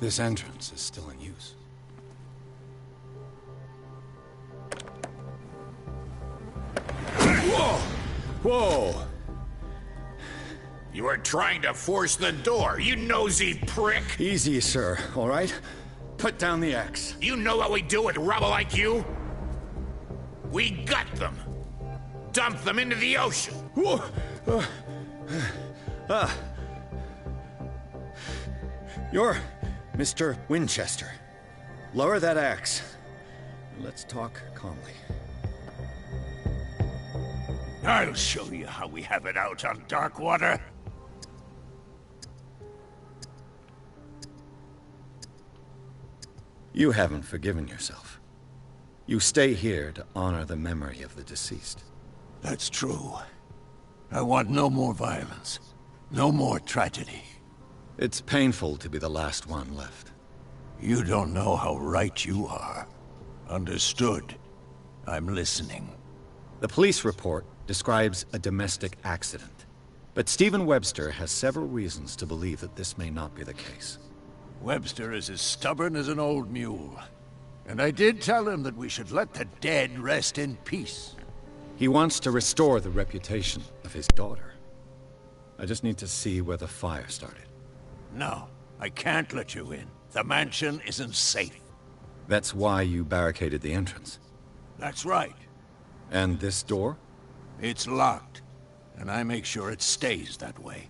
This entrance is still in use. Whoa! Whoa! You were trying to force the door, you nosy prick! Easy, sir, all right? Put down the axe. You know what we do with rubble like you? We gut them. Dump them into the ocean. Whoa! You're Mr. Winchester. Lower that axe. Let's talk calmly. I'll show you how we have it out on Darkwater. You haven't forgiven yourself. You stay here to honor the memory of the deceased. That's true. I want no more violence. No more tragedy. It's painful to be the last one left. You don't know how right you are. Understood. I'm listening. The police report describes a domestic accident. But Stephen Webster has several reasons to believe that this may not be the case. Webster is as stubborn as an old mule. And I did tell him that we should let the dead rest in peace. He wants to restore the reputation of his daughter. I just need to see where the fire started. No, I can't let you in. The mansion isn't safe. That's why you barricaded the entrance. That's right. And this door? It's locked, and I make sure it stays that way.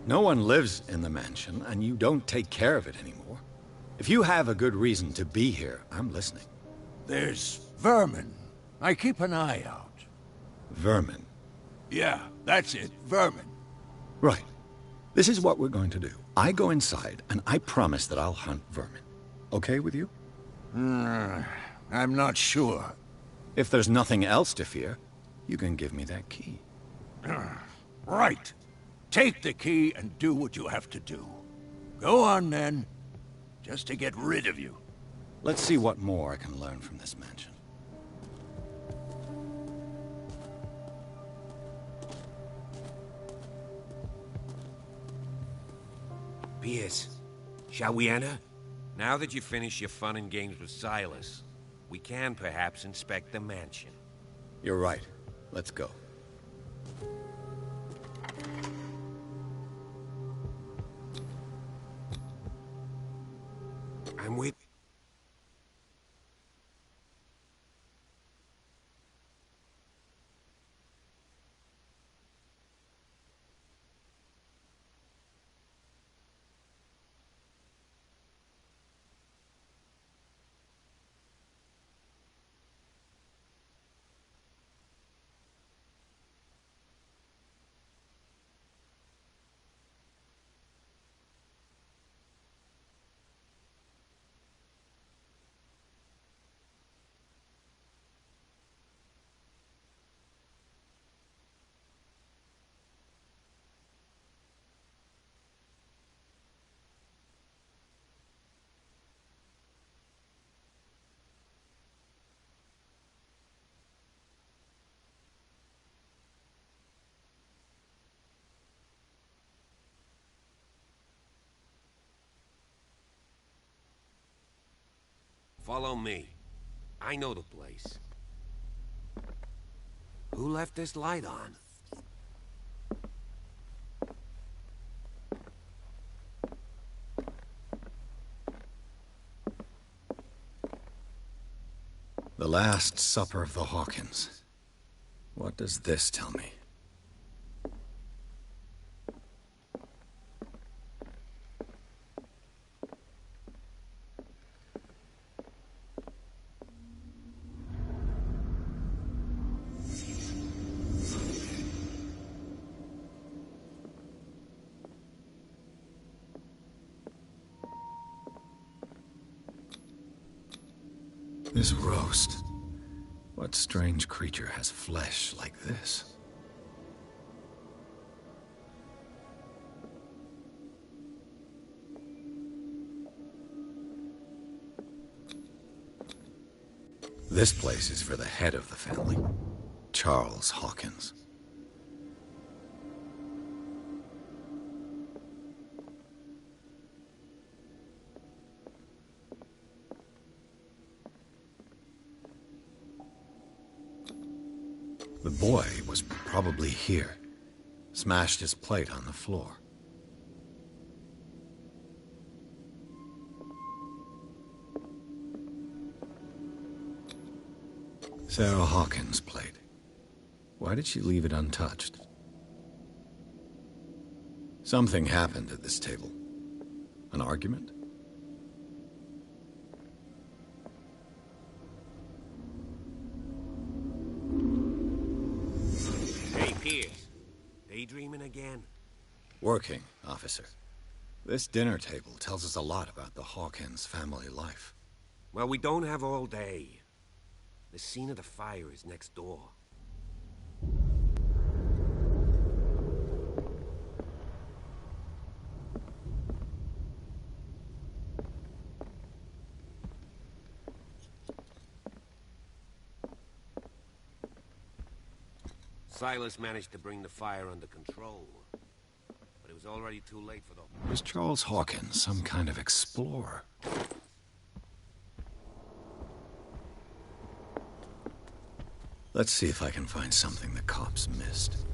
No one lives in the mansion, and you don't take care of it anymore. If you have a good reason to be here, I'm listening. There's vermin. I keep an eye out. Vermin? Yeah, that's it, vermin. Right. This is what we're going to do. I go inside, and I promise that I'll hunt vermin. Okay with you? I'm not sure. If there's nothing else to fear, you can give me that key. Right. Take the key and do what you have to do. Go on, then. Just to get rid of you. Let's see what more I can learn from this mansion. Pierce, shall we enter? Now that you finish your fun and games with Silas, we can perhaps inspect the mansion. You're right. Let's go. I'm with... Follow me. I know the place. Who left this light on? The Last Supper of the Hawkins. What does this tell me? This roast. What strange creature has flesh like this? This place is for the head of the family, Charles Hawkins. The boy was probably here. Smashed his plate on the floor. Sarah Hawkins' plate. Why did she leave it untouched? Something happened at this table. An argument? Daydreaming again? Working, officer. This dinner table tells us a lot about the Hawkins family life. Well, we don't have all day. The scene of the fire is next door. Silas managed to bring the fire under control, but it was already too late for the... Was Charles Hawkins some kind of explorer? Let's see if I can find something the cops missed.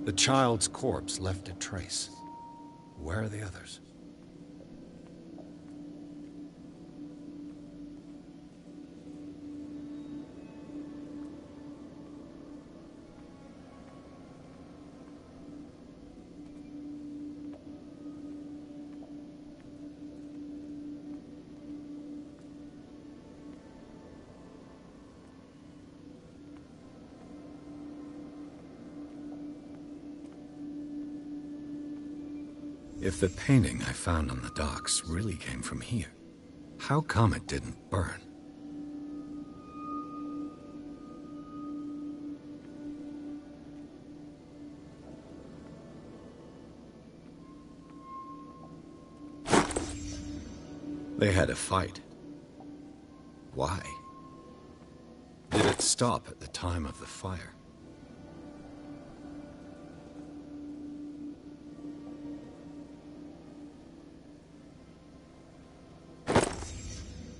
The child's corpse left a trace. Where are the others? If the painting I found on the docks really came from here, how come it didn't burn? They had a fight. Why? Did it stop at the time of the fire?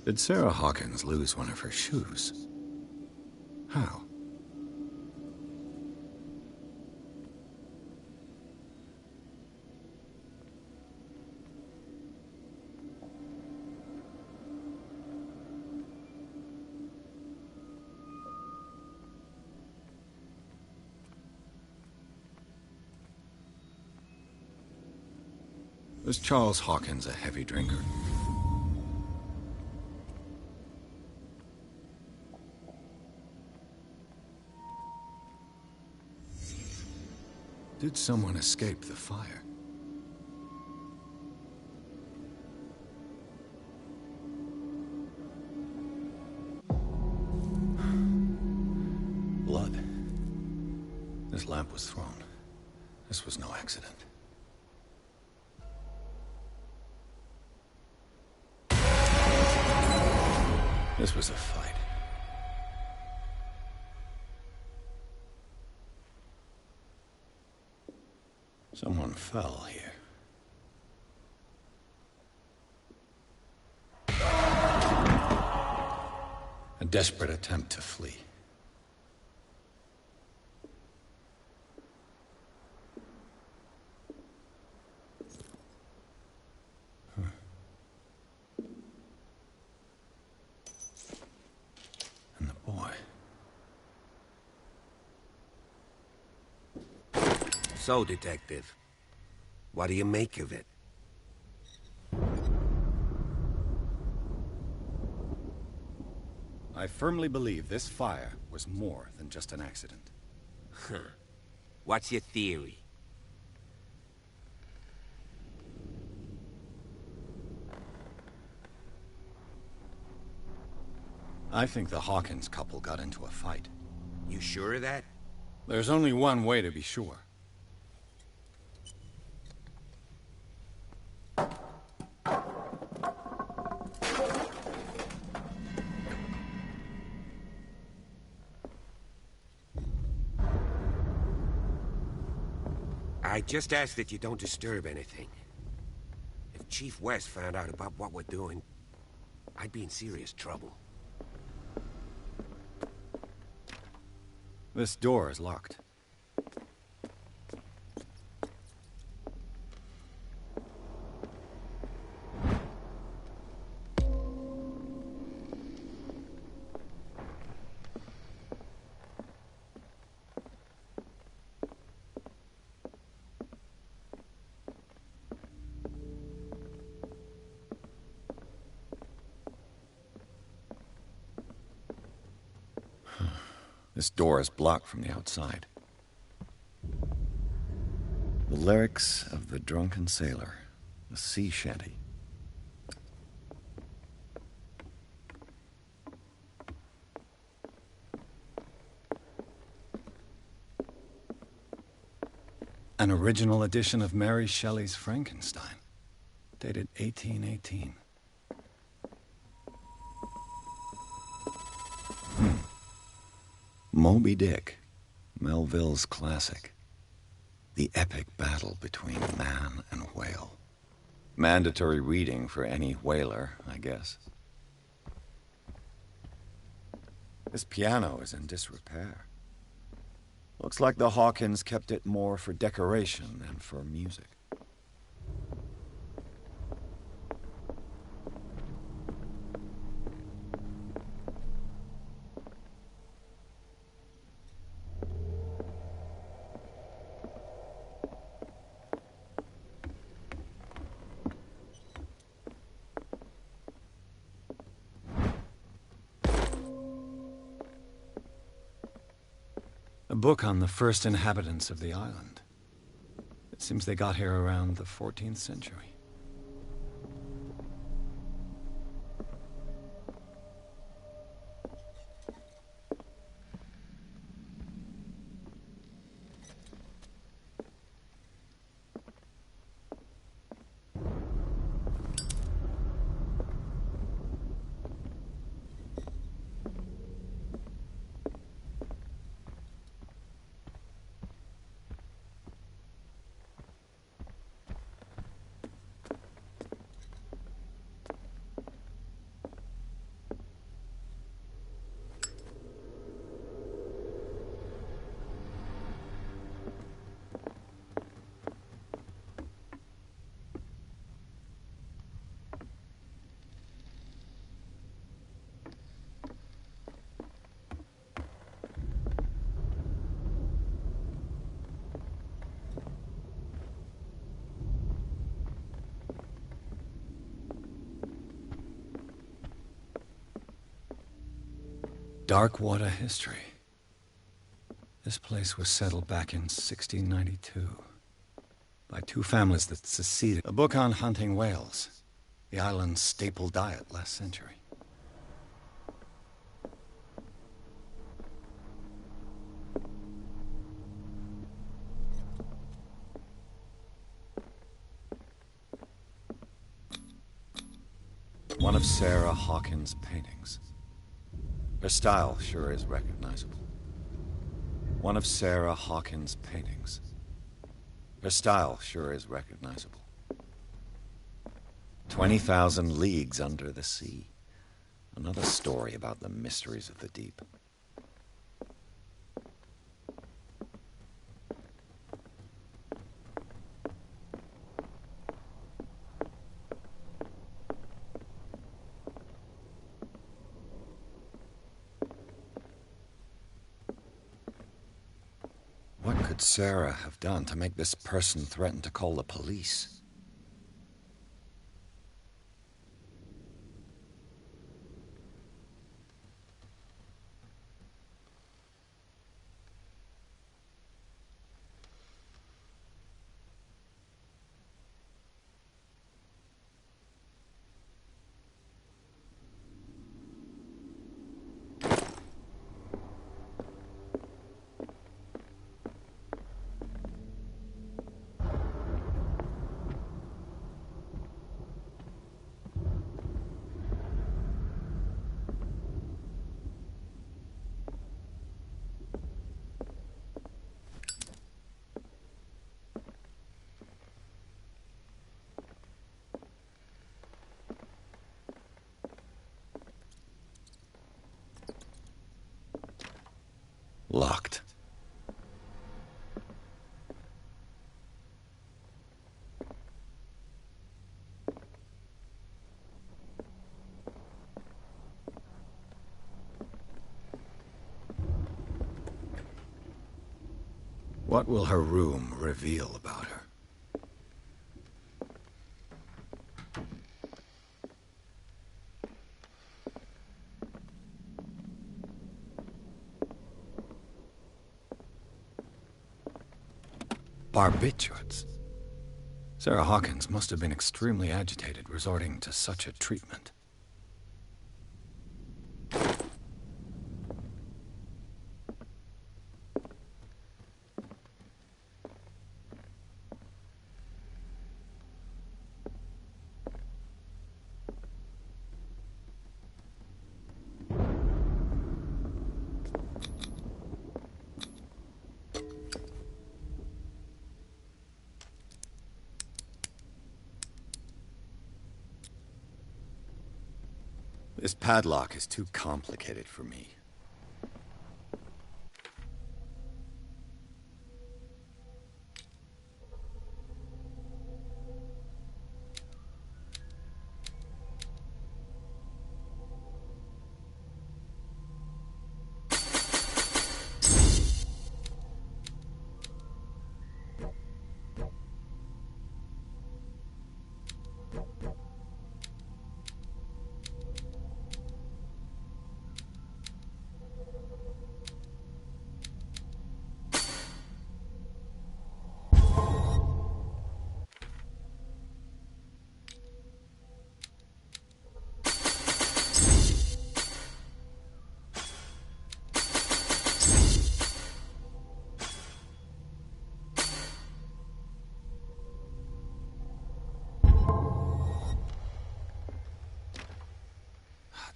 Did Sarah Hawkins lose one of her shoes? How? Was Charles Hawkins a heavy drinker? Did someone escape the fire? Blood. This lamp was thrown. This was no accident. This was a fight. Someone fell here. A desperate attempt to flee. And the boy. So, Detective, what do you make of it? I firmly believe this fire was more than just an accident. Huh. What's your theory? I think the Hawkins couple got into a fight. You sure of that? There's only one way to be sure. I just ask that you don't disturb anything. If Chief West found out about what we're doing, I'd be in serious trouble. This door is locked. This door is blocked from the outside. The lyrics of the drunken sailor, a sea shanty. An original edition of Mary Shelley's Frankenstein, dated 1818. Moby Dick, Melville's classic. The epic battle between man and whale. Mandatory reading for any whaler, I guess. This piano is in disrepair. Looks like the Hawkins kept it more for decoration than for music. A book on the first inhabitants of the island. It seems they got here around the 14th century. Darkwater history. This place was settled back in 1692 by two families that seceded. A book on hunting whales, the island's staple diet last century. One of Sarah Hawkins' paintings. Her style sure is recognizable. One of Sarah Hawkins' paintings. Her style sure is recognizable. 20,000 Leagues Under the Sea. Another story about the mysteries of the deep. What could Sarah have done to make this person threaten to call the police? Locked. What will her room reveal about her? Barbiturates. Sarah Hawkins must have been extremely agitated resorting to such a treatment. This padlock is too complicated for me.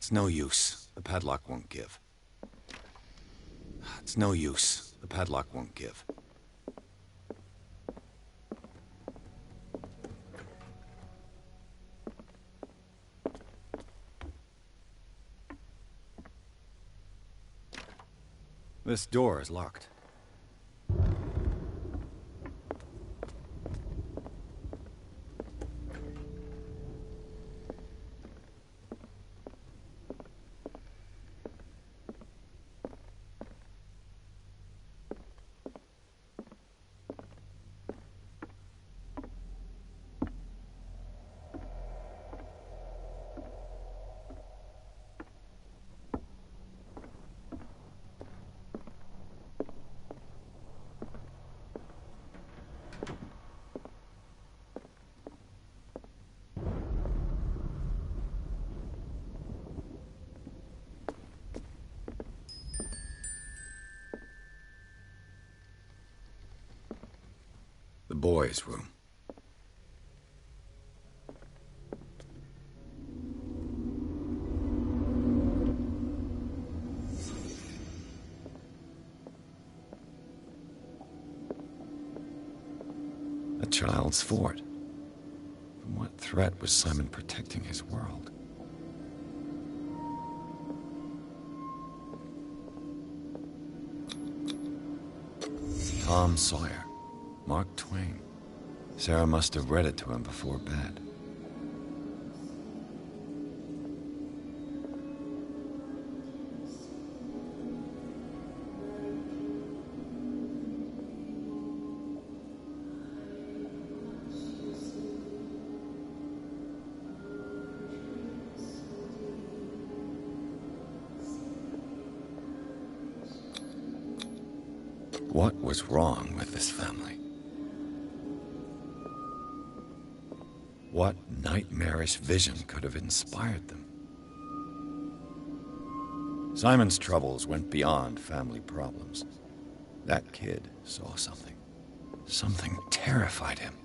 It's no use. The padlock won't give. It's no use. The padlock won't give. This door is locked. The boys' room. A child's fort. From what threat was Simon protecting his world? Tom Sawyer. Mark Twain. Sarah must have read it to him before bed. What was wrong with this family? What nightmarish vision could have inspired them? Simon's troubles went beyond family problems. That kid saw something. Something terrified him.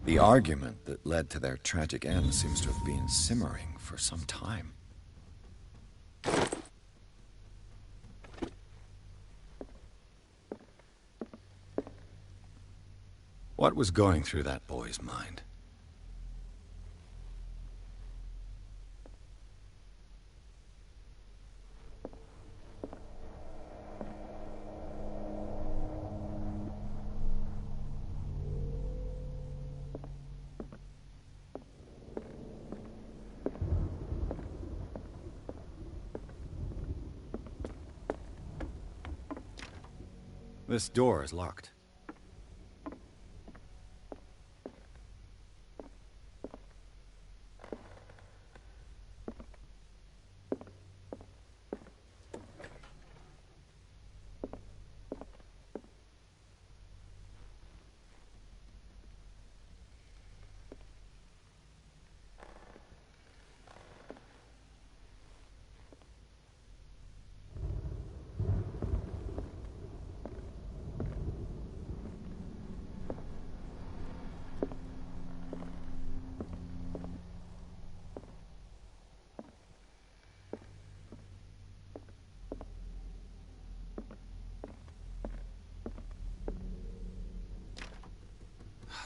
The argument that led to their tragic end seems to have been simmering for some time. What was going through that boy's mind? This door is locked.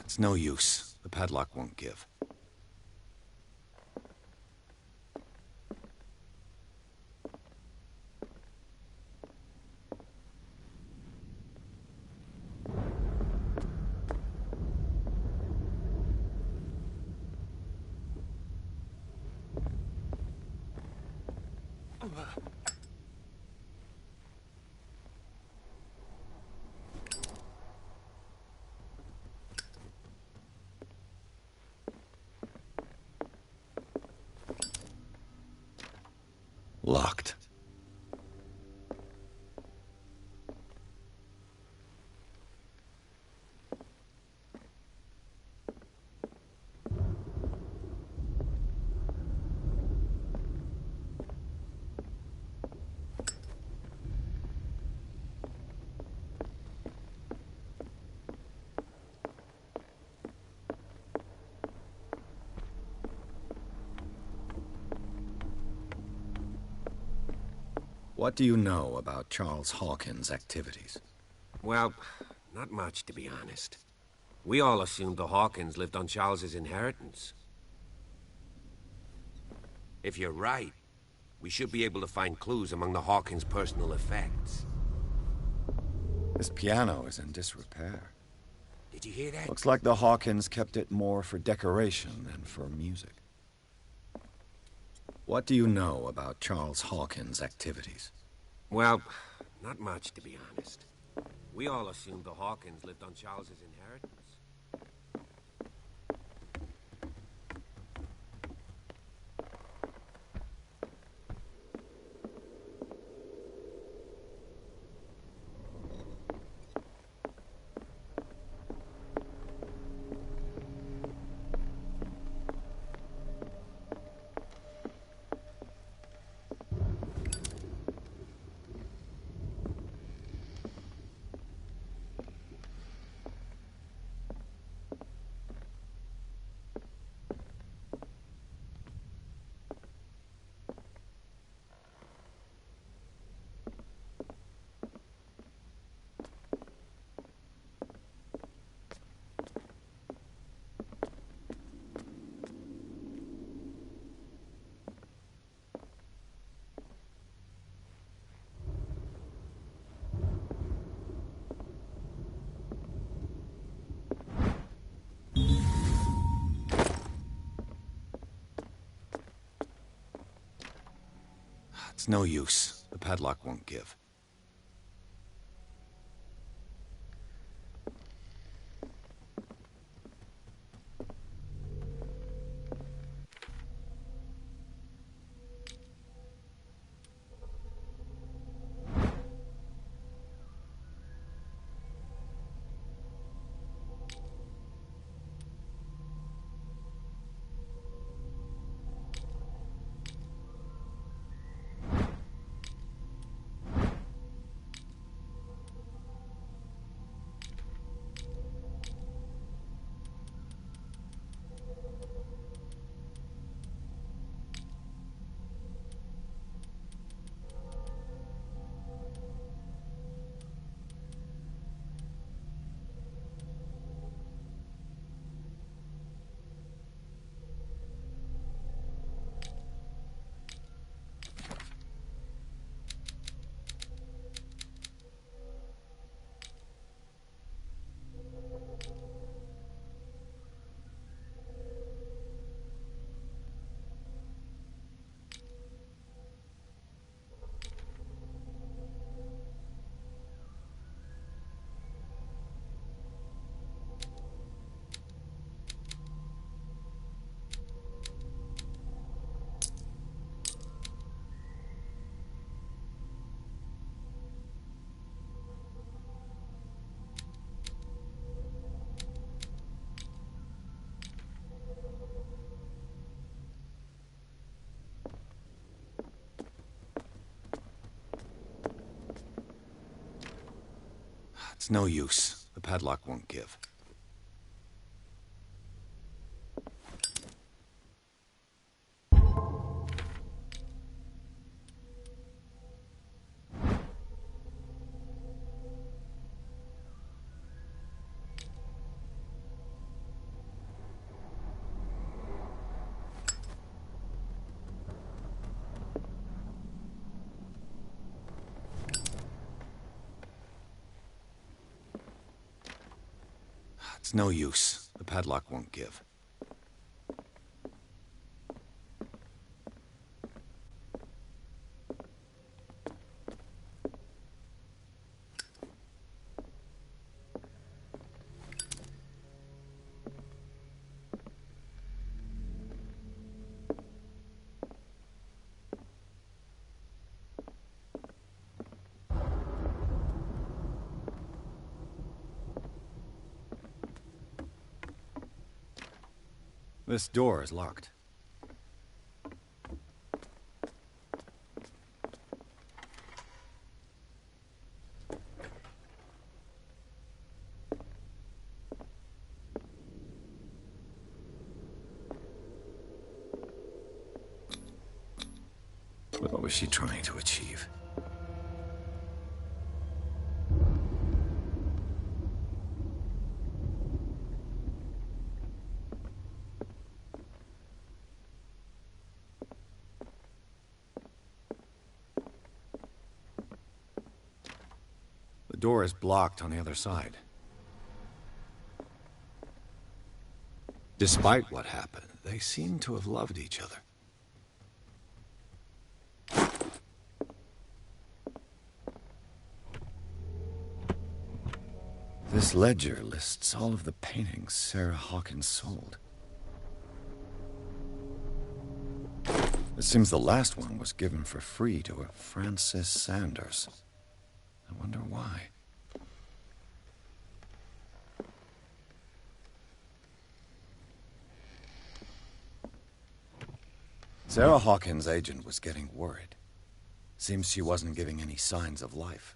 It's no use. The padlock won't give. Locked. What do you know about Charles Hawkins' activities? Well, not much, to be honest. We all assumed the Hawkins lived on Charles's inheritance. If you're right, we should be able to find clues among the Hawkins' personal effects. This piano is in disrepair. Did you hear that? Looks like the Hawkins kept it more for decoration than for music. What do you know about Charles Hawkins' activities? Well, not much, to be honest. We all assumed the Hawkins lived on Charles's inheritance. It's no use. The padlock won't give. It's no use. The padlock won't give. It's no use. The padlock won't give. This door is locked. What was she trying to achieve? The door is blocked on the other side. Despite what happened, they seem to have loved each other. This ledger lists all of the paintings Sarah Hawkins sold. It seems the last one was given for free to a Francis Sanders. I wonder why. Sarah Hawkins' agent was getting worried. Seems she wasn't giving any signs of life.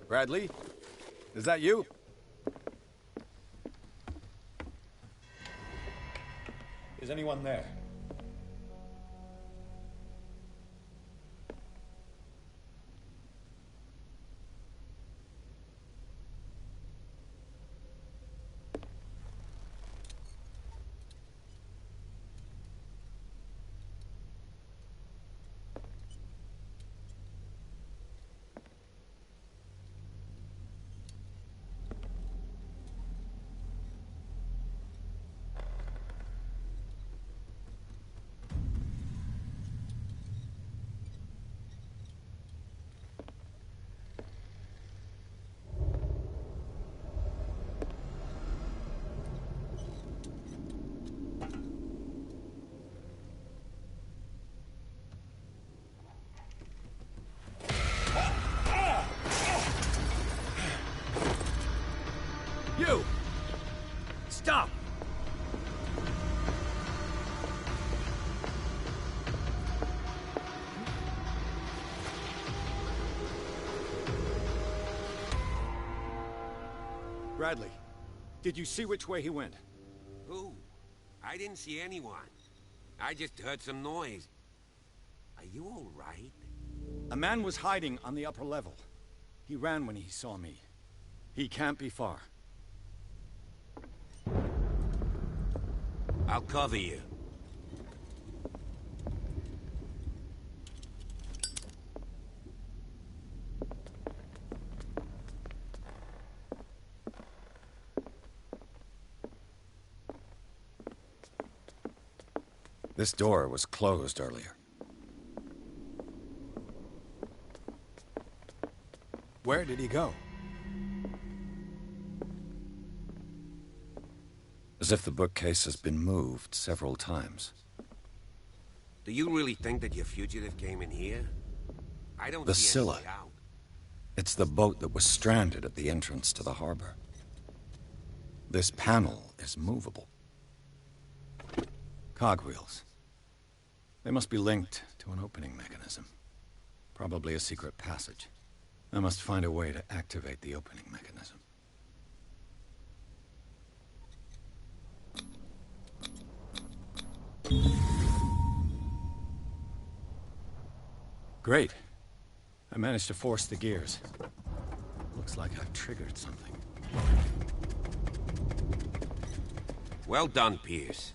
Bradley? Is that you? Is anyone there? You! Stop! Bradley, did you see which way he went? Who? I didn't see anyone. I just heard some noise. Are you all right? A man was hiding on the upper level. He ran when he saw me. He can't be far. I'll cover you. This door was closed earlier. Where did he go? As if the bookcase has been moved several times. Do you really think that your fugitive came in here? I don't The see any Scylla. way out. It's the boat that was stranded at the entrance to the harbor. This panel is movable. Cogwheels. They must be linked to an opening mechanism. Probably a secret passage. I must find a way to activate the opening mechanism. Great. I managed to force the gears. Looks like I've triggered something. Well done, Pierce.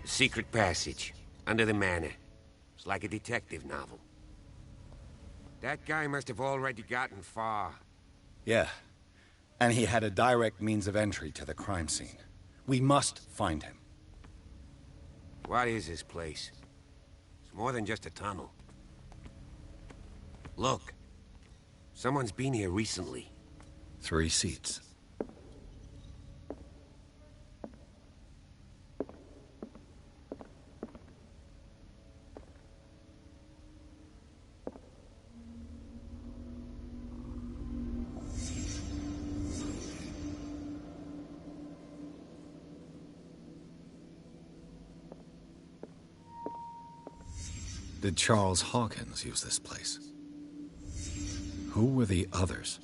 Secret passage, under the manor. It's like a detective novel. That guy must have already gotten far. Yeah. And he had a direct means of entry to the crime scene. We must find him. What is this place? It's more than just a tunnel. Look. Someone's been here recently. 3 seats. Did Charles Hawkins use this place? Who were the others?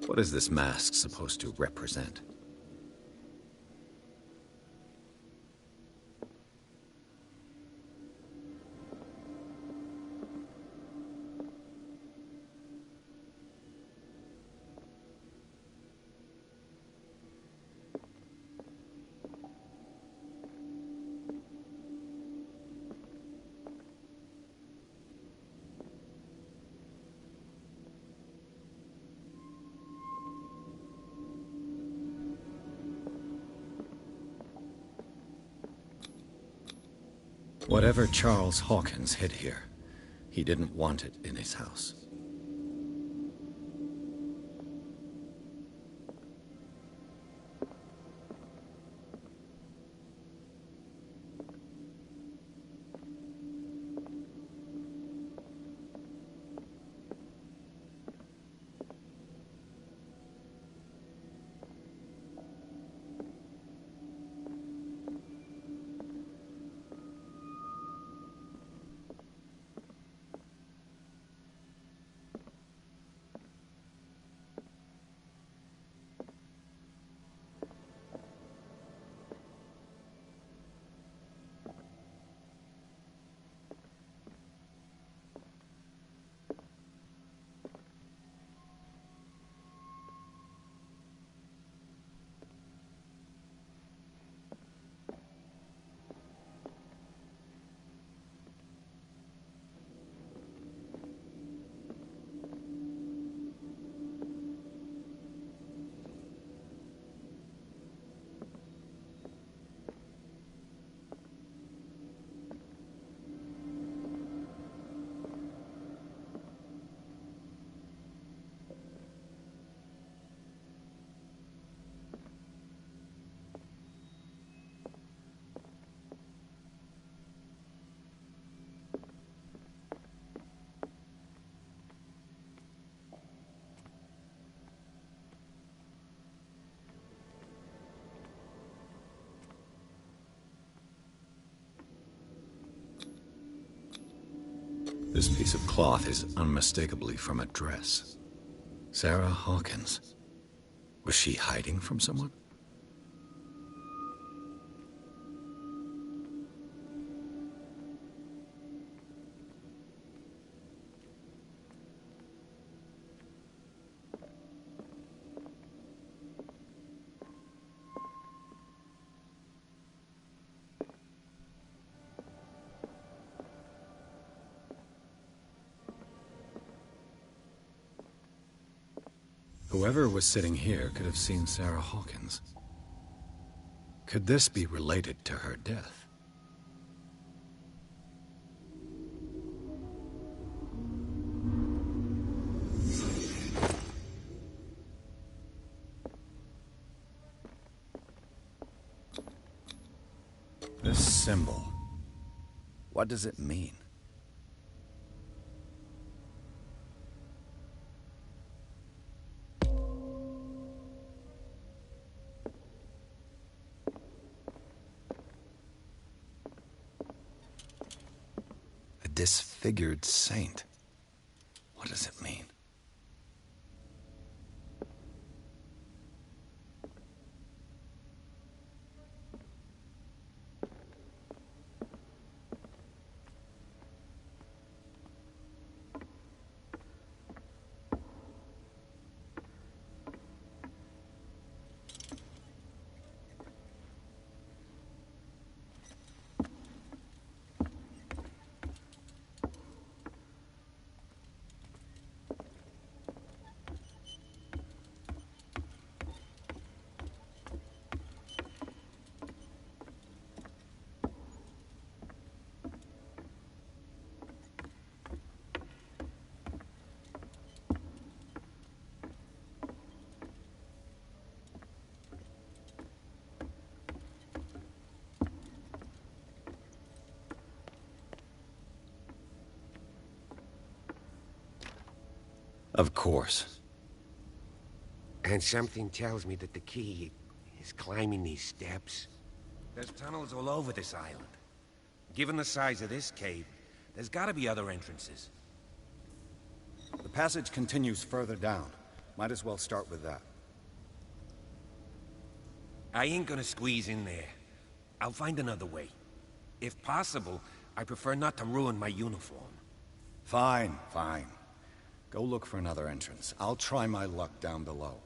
What is this mask supposed to represent? Whatever Charles Hawkins hid here, he didn't want it in his house. This piece of cloth is unmistakably from a dress. Sarah Hawkins. Was she hiding from someone? Whoever was sitting here could have seen Sarah Hawkins. Could this be related to her death? This symbol, what does it mean? Disfigured saint. What does it mean? Of course. And something tells me that the key is climbing these steps. There's tunnels all over this island. Given the size of this cave, there's gotta be other entrances. The passage continues further down. Might as well start with that. I ain't gonna squeeze in there. I'll find another way. If possible, I prefer not to ruin my uniform. Fine, fine. Go look for another entrance. I'll try my luck down below.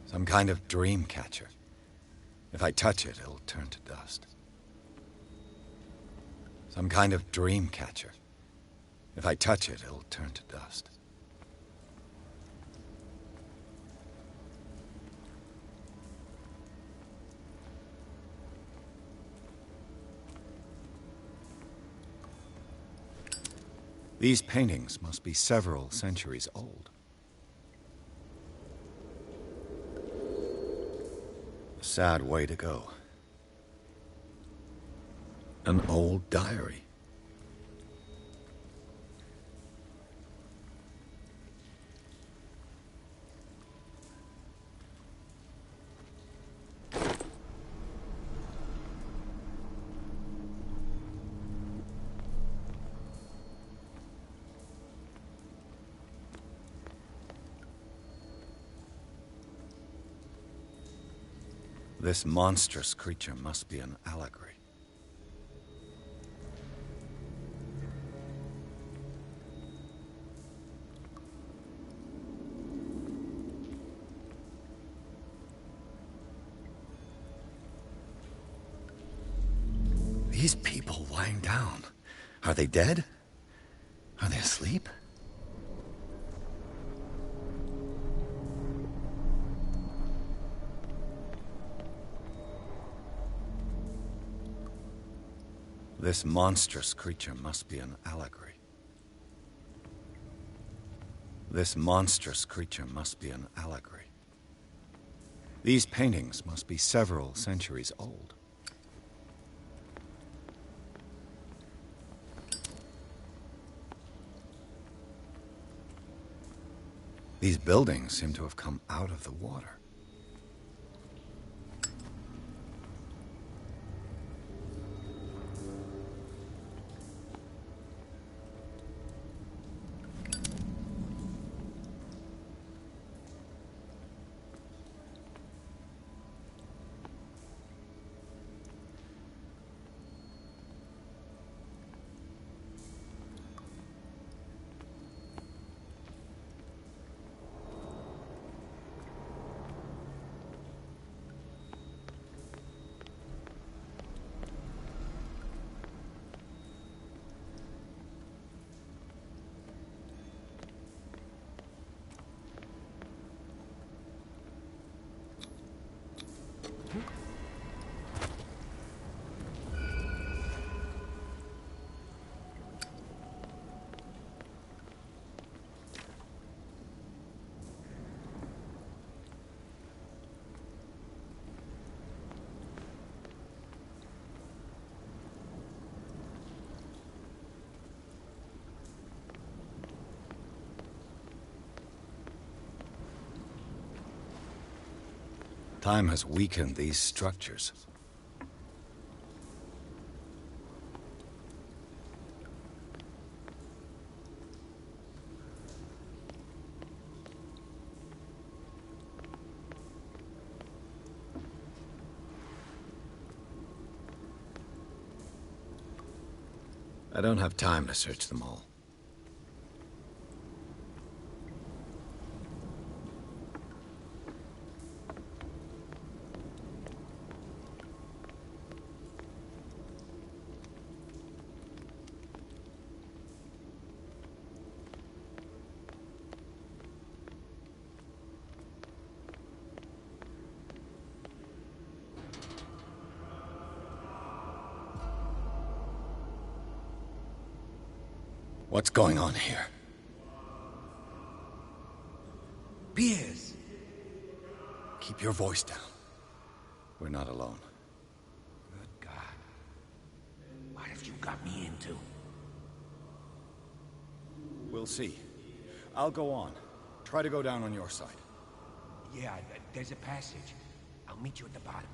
Some kind of dream catcher. If I touch it, it'll turn to dust. Some kind of dream catcher. If I touch it, it'll turn to dust. These paintings must be several centuries old. A sad way to go. An old diary. This monstrous creature must be an allegory. These people lying down, are they dead? Are they asleep? This monstrous creature must be an allegory. This monstrous creature must be an allegory. These paintings must be several centuries old. These buildings seem to have come out of the water. Time has weakened these structures. I don't have time to search them all. What's going on here? Piers! Keep your voice down. We're not alone. Good God. What have you got me into? We'll see. I'll go on. Try to go down on your side. Yeah, there's a passage. I'll meet you at the bottom.